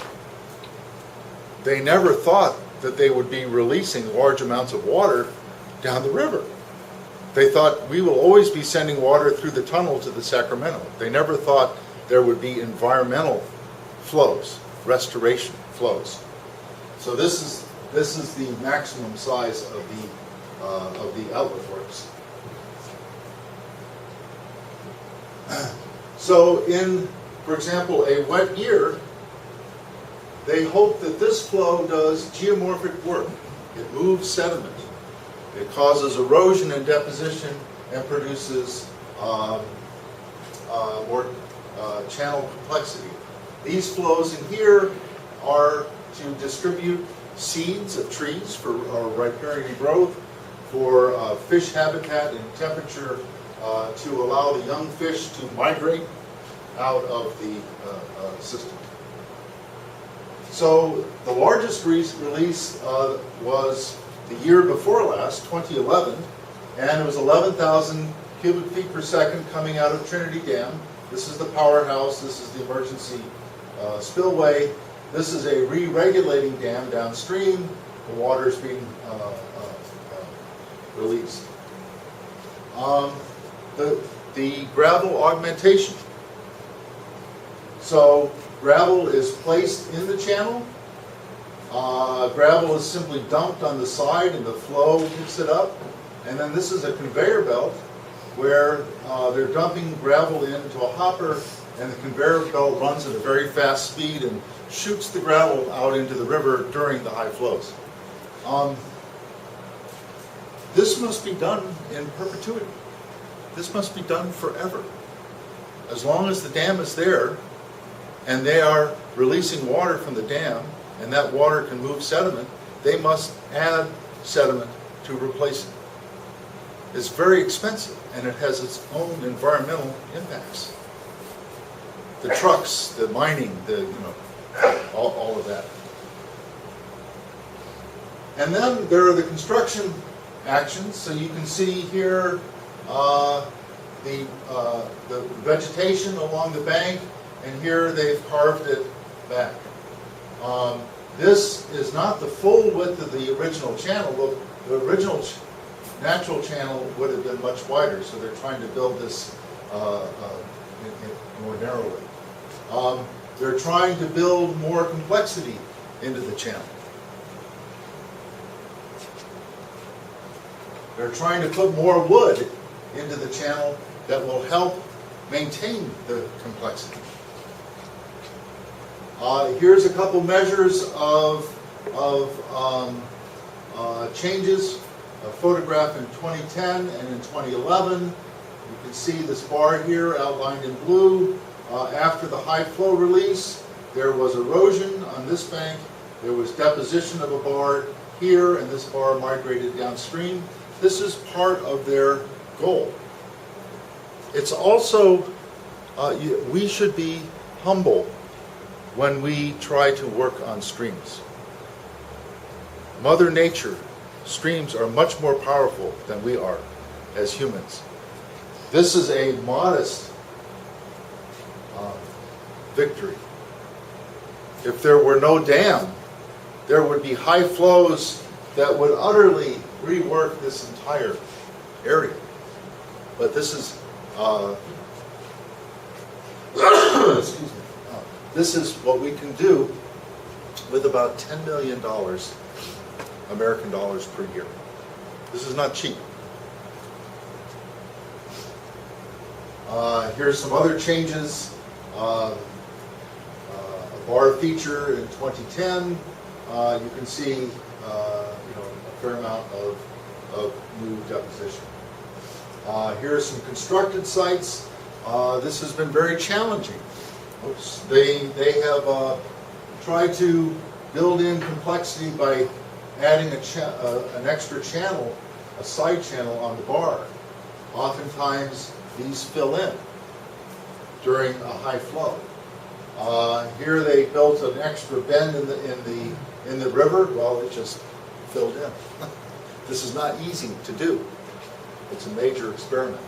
they never thought that they would be releasing large amounts of water down the river. They thought we will always be sending water through the tunnel to the Sacramento. They never thought there would be environmental flows, restoration flows. So this is the maximum size of the outlet works. So in, for example, a wet year, they hope that this flow does geomorphic work. It moves sediment. It causes erosion and deposition and produces more channel complexity. These flows in here are to distribute seeds of trees for riparian growth, for fish habitat and temperature, to allow the young fish to migrate out of the system. So the largest release was the year before last, 2011, and it was 11,000 cubic feet per second coming out of Trinity Dam. This is the powerhouse, this is the emergency spillway. This is a re-regulating dam downstream. The water is being released. The gravel augmentation. So gravel is placed in the channel. Gravel is simply dumped on the side and the flow picks it up. And then this is a conveyor belt where they're dumping gravel into a hopper, and the conveyor belt runs at a very fast speed and shoots the gravel out into the river during the high flows. This must be done in perpetuity. This must be done forever. As long as the dam is there and they are releasing water from the dam and that water can move sediment, they must add sediment to replace it. It's very expensive and it has its own environmental impacts. The trucks, the mining, all of that. And then there are the construction actions. So you can see here the vegetation along the bank, and here they've carved it back. This is not the full width of the original channel. Look, the original natural channel would have been much wider, so they're trying to build this more narrowly. They're trying to build more complexity into the channel. They're trying to put more wood into the channel that will help maintain the complexity. Here's a couple measures of changes. A photograph in 2010 and in 2011. You can see this bar here outlined in blue. After the high flow release, there was erosion on this bank. There was deposition of a bar here, and this bar migrated downstream. This is part of their goal. It's also, we should be humble when we try to work on streams. Mother Nature, streams are much more powerful than we are as humans. This is a modest victory. If there were no dam, there would be high flows that would utterly rework this entire area. But this is, excuse me, this is what we can do with about $10 million American dollars per year. This is not cheap. Here's some other changes. A bar feature in 2010. You can see a fair amount of new deposition. Here are some constructed sites. This has been very challenging. Oops. They have tried to build in complexity by adding an extra channel, a side channel on the bar. oftentimes these fill in during a high flow. Here they built an extra bend in the river. Well, it just filled in. This is not easy to do. It's a major experiment.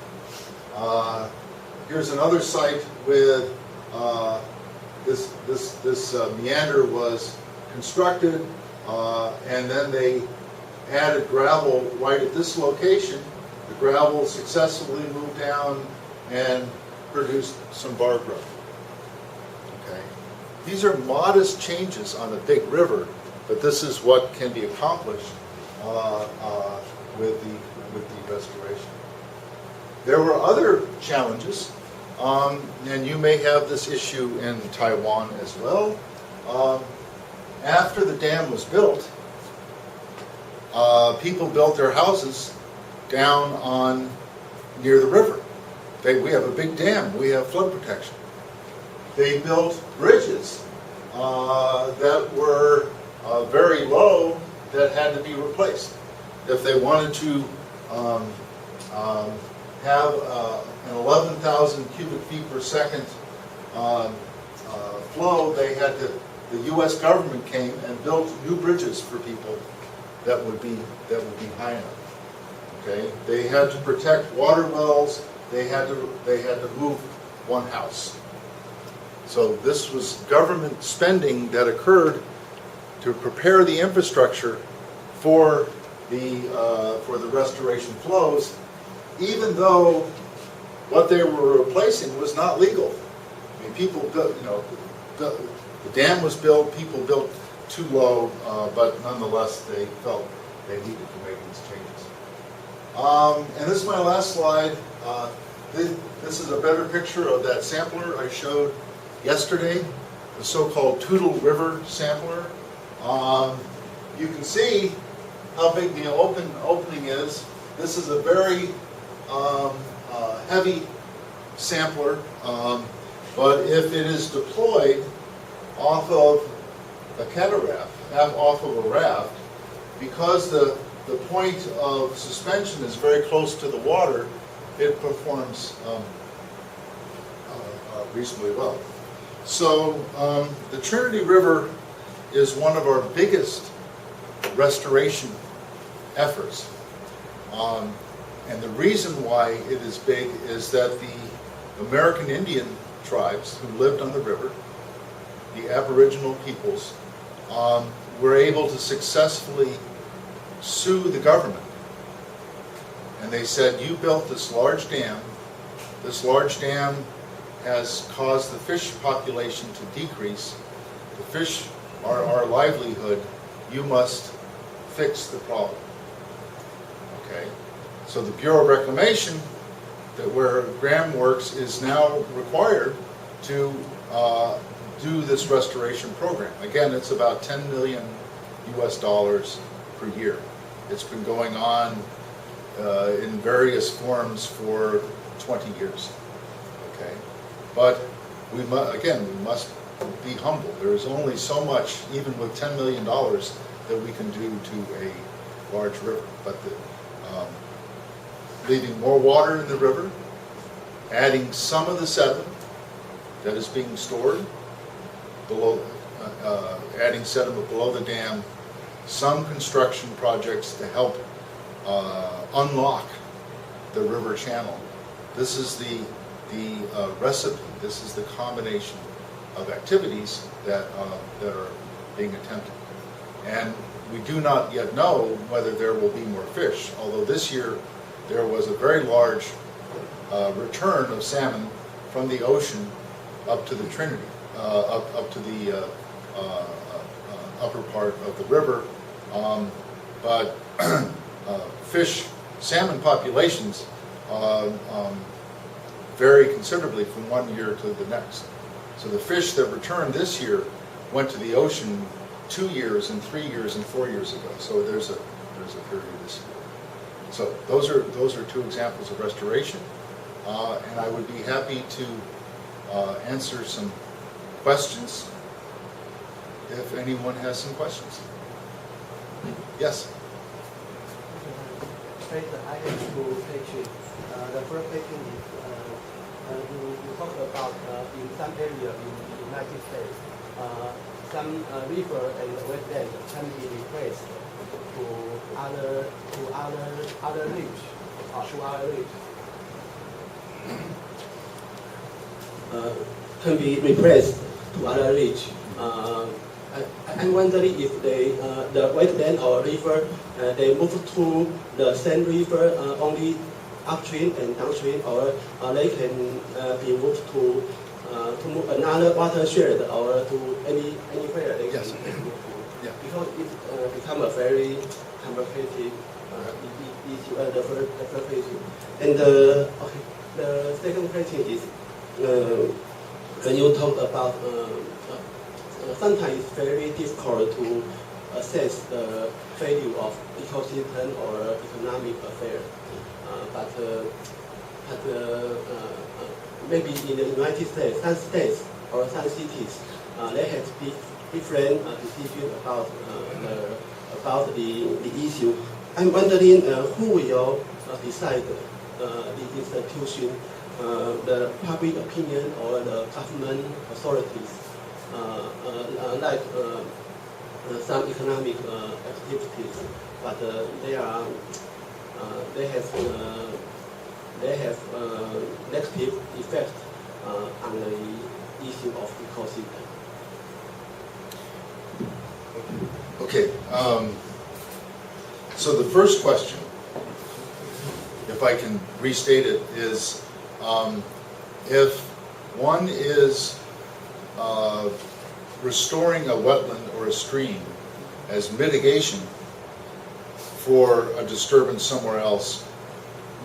Here's another site with this meander was constructed, and then they added gravel right at this location. The gravel successfully moved down and produced some bar growth. Okay, these are modest changes on a big river, but this is what can be accomplished with the restoration. There were other challenges, and you may have this issue in Taiwan as well. After the dam was built, people built their houses down near the river. We have a big dam, we have flood protection. They built bridges that were very low that had to be replaced. If they wanted to have an 11,000 cubic feet per second flow, the U.S. government came and built new bridges for people that would be high enough. Okay, they had to protect water wells. They had to move one house. So this was government spending that occurred to prepare the infrastructure for the restoration flows, even though what they were replacing was not legal. I mean, people built, the dam was built, people built too low, but nonetheless they felt they needed to make these changes. And this is my last slide. This is a better picture of that sampler I showed yesterday, the so-called Toutle River sampler. You can see how big the opening is. This is a very heavy sampler, but if it is deployed off of a cataract, off of a raft, because the point of suspension is very close to the water, it performs reasonably well. So the Trinity River is one of our biggest restoration efforts. And the reason why it is big is that the American Indian tribes who lived on the river, the Aboriginal peoples, were able to successfully sue the government. And they said, you built this large dam. This large dam has caused the fish population to decrease. The fish are our livelihood. You must fix the problem. Okay? So the Bureau of Reclamation, where Graham works, is now required to do this restoration program. Again, it's about $10 million US per year. It's been going on in various forms for 20 years. Okay, but we must be humble. There is only so much, even with $10 million, that we can do to a large river. But leaving more water in the river, adding some of the sediment that is being stored below, adding sediment below the dam, some construction projects to help unlock the river channel. This is the recipe. This is the combination of activities that are being attempted. And we do not yet know whether there will be more fish, although this year there was a very large return of salmon from the ocean up to the Trinity, up to the upper part of the river. But salmon populations vary considerably from one year to the next. So the fish that returned this year went to the ocean 2 years and 3 years and 4 years ago. So there's a period this year. So those are two examples of restoration, and I would be happy to answer some questions if anyone has some questions. Yes. Straight to higher school takes you The first question is, you talked about in some area in the United States, some river and wetland can be replaced to other ridge, can be replaced to other ridge. I'm wondering if the wetland or river, they move to the same river only upstream and downstream, or they can be moved to move another watershed or to anywhere they Yes. can move to. Yeah. Because it become a very complicated issue. The first question. And okay, the second question is, when you talk about sometimes it's very difficult to assess the value of ecosystem or economic affair. But maybe in the United States, some states or some cities, they have different decisions about the issue. I'm wondering who will decide the institution, the public opinion or the government authorities, like some economic activities, but they have negative effect on the issue of ecosystem. Okay, so the first question, if I can restate it, is if one is restoring a wetland or a stream as mitigation for a disturbance somewhere else,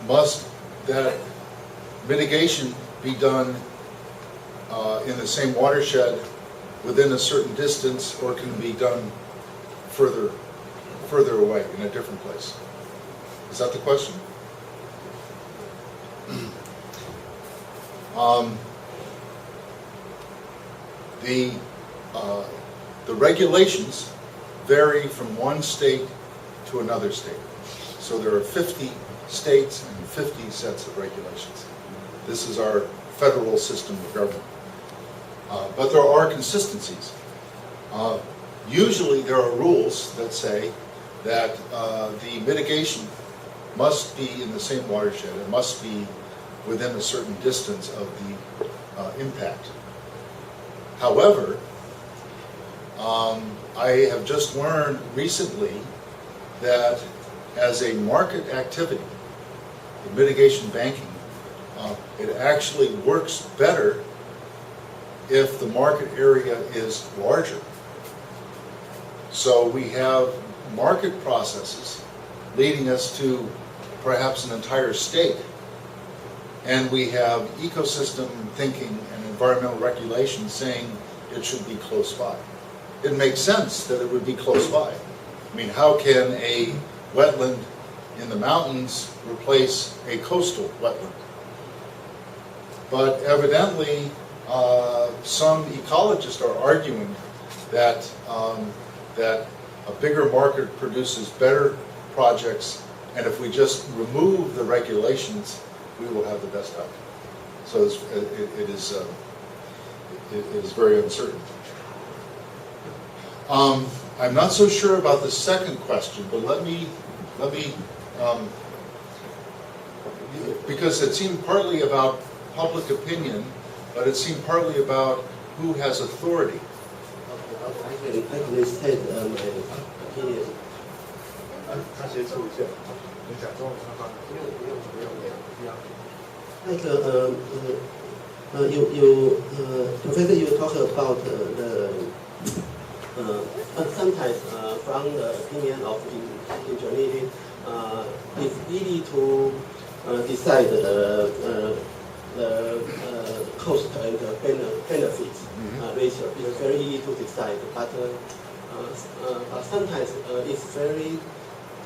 must that mitigation be done in the same watershed within a certain distance, or can be done further away in a different place? Is that the question? The regulations vary from one state to another state. So there are 50 states and 50 sets of regulations. This is our federal system of government. But there are consistencies. Usually there are rules that say that the mitigation must be in the same watershed. It must be within a certain distance of the impact. However, I have just learned recently that as a market activity, the mitigation banking, it actually works better if the market area is larger. So we have market processes leading us to perhaps an entire state, and we have ecosystem thinking and environmental regulations saying it should be close by. It makes sense that it would be close by. I mean, how can a wetland in the mountains replace a coastal wetland? But evidently, some ecologists are arguing that that a bigger market produces better projects, and if we just remove the regulations, we will have the best outcome. So it is very uncertain. I'm not so sure about the second question, but let me because it seemed partly about public opinion, but it seemed partly about who has authority. Okay, I can state my opinion. 他先说一下，你讲中文的话，不用，不要。Professor, you talk about sometimes from the opinion of engineering, it's easy to decide the cost and the benefits ratio. It's very easy to decide, but sometimes it's very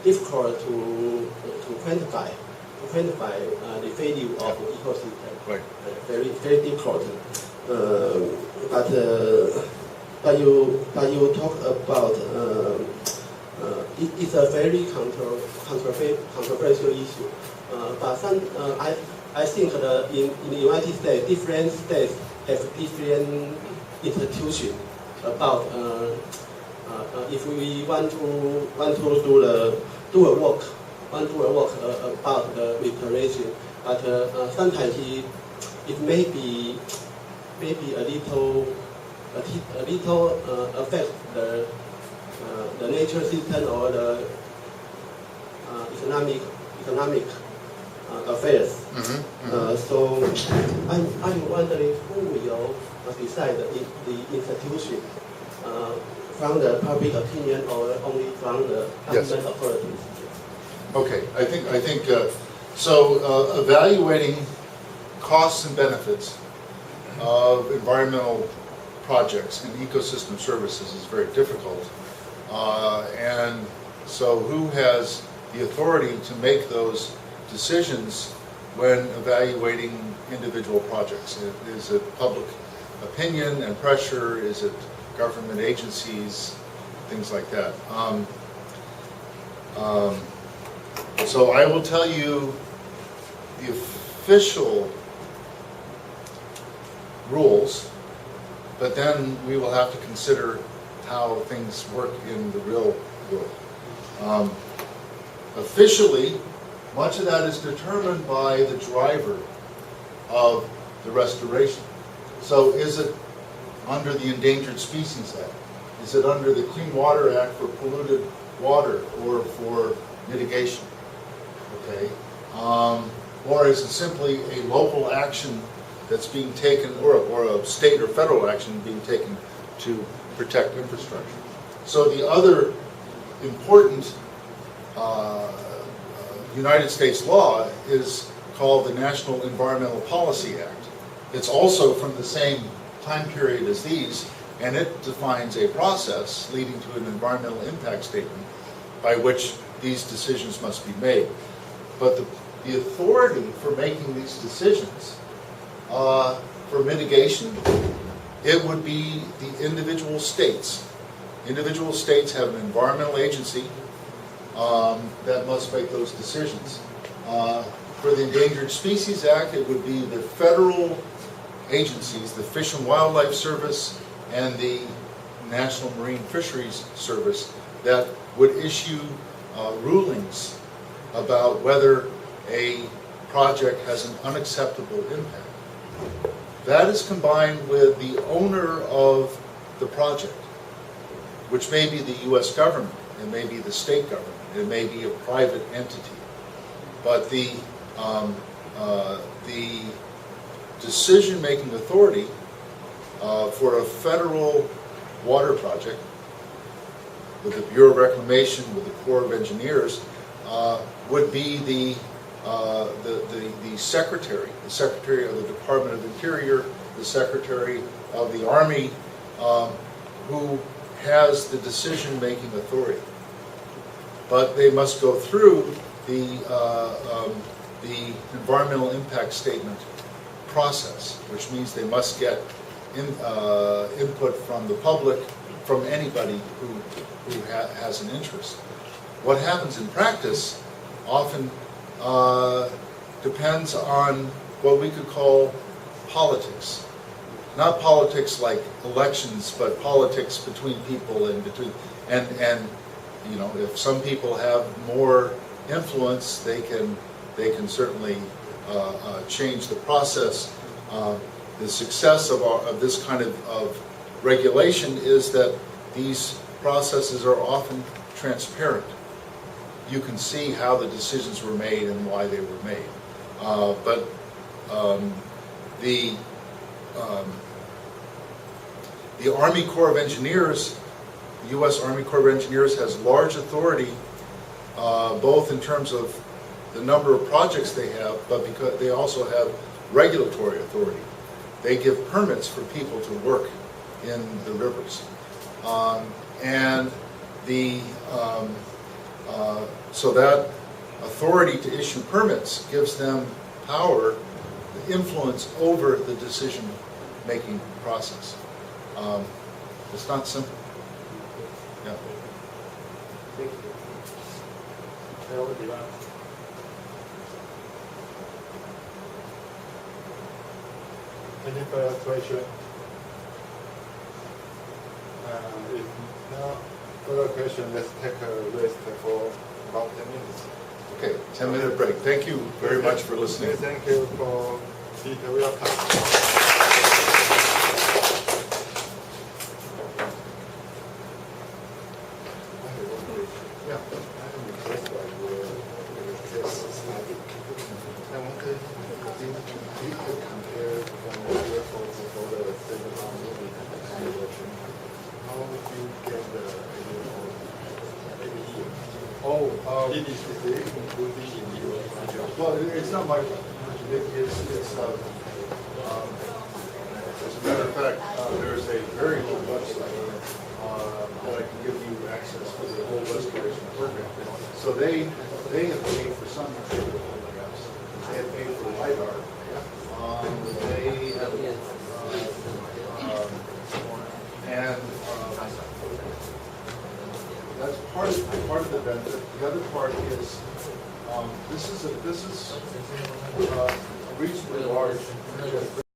difficult to quantify the value of ecosystem. Right. Very difficult. But you talk about it's a very controversial issue. but I think in the United States, different states have different institutions about if we want to do a work about the reparation, but sometimes it may be a little affect the nature system or the economic affairs. So I'm wondering who will decide the institution from the public opinion or only from the government authorities. Okay, I think so. Evaluating costs and benefits of environmental projects and ecosystem services is very difficult, and so who has the authority to make those decisions when evaluating individual projects? Is it public opinion and pressure? Is it government agencies? Things like that. So I will tell you the official rules, but then we will have to consider how things work in the real world. Officially, much of that is determined by the driver of the restoration. So is it under the Endangered Species Act? Is it under the Clean Water Act for polluted water or for mitigation? Okay. Or is it simply a local action that's being taken, or a state or federal action being taken to protect infrastructure? So the other important United States law is called the National Environmental Policy Act. It's also from the same time period as these, and it defines a process leading to an environmental impact statement by which these decisions must be made. But the authority for making these decisions for mitigation, it would be the individual states. Individual states have an environmental agency that must make those decisions. For the Endangered Species Act, it would be the federal agencies, the Fish and Wildlife Service and the National Marine Fisheries Service, that would issue rulings about whether a project has an unacceptable impact. That is combined with the owner of the project, which may be the U.S. government, it may be the state government, it may be a private entity. But the decision-making authority for a federal water project, with the Bureau of Reclamation, with the Corps of Engineers, would be the Secretary of the Department of Interior, the Secretary of the Army, who has the decision-making authority. But they must go through the environmental impact statement process, which means they must get input from the public, from anybody who has an interest. What happens in practice often depends on what we could call politics. Not politics like elections, but politics between people and you know, if some people have more influence, they can certainly change the process. The success of this kind of regulation is that these processes are often transparent. You can see how the decisions were made and why they were made. But the Army Corps of Engineers, the U.S. Army Corps of Engineers, has large authority, both in terms of the number of projects they have, but because they also have regulatory authority. They give permits for people to work in the rivers. So that authority to issue permits gives them power, influence over the decision-making process. It's not simple. Yeah. Thank you. 还有问题吗？ Any further question? If no further question, let's take a rest for about 10 minutes. Okay, 10-minute break. Thank you very much for listening. Thank you for Peter. Welcome. Yeah. I'm impressed by your case study. I wonder if you could compare from your photo for the cinema movie and your watching. How would you get the idea of maybe here? It is included in your project. Well, it's not my, it's, as a matter of fact, there's a very good website that I can give you access to the whole restoration program. So they have paid for some material photographs. They have paid for LiDAR. They have, and that's part of the benefit. The other part is, this is a reasonably large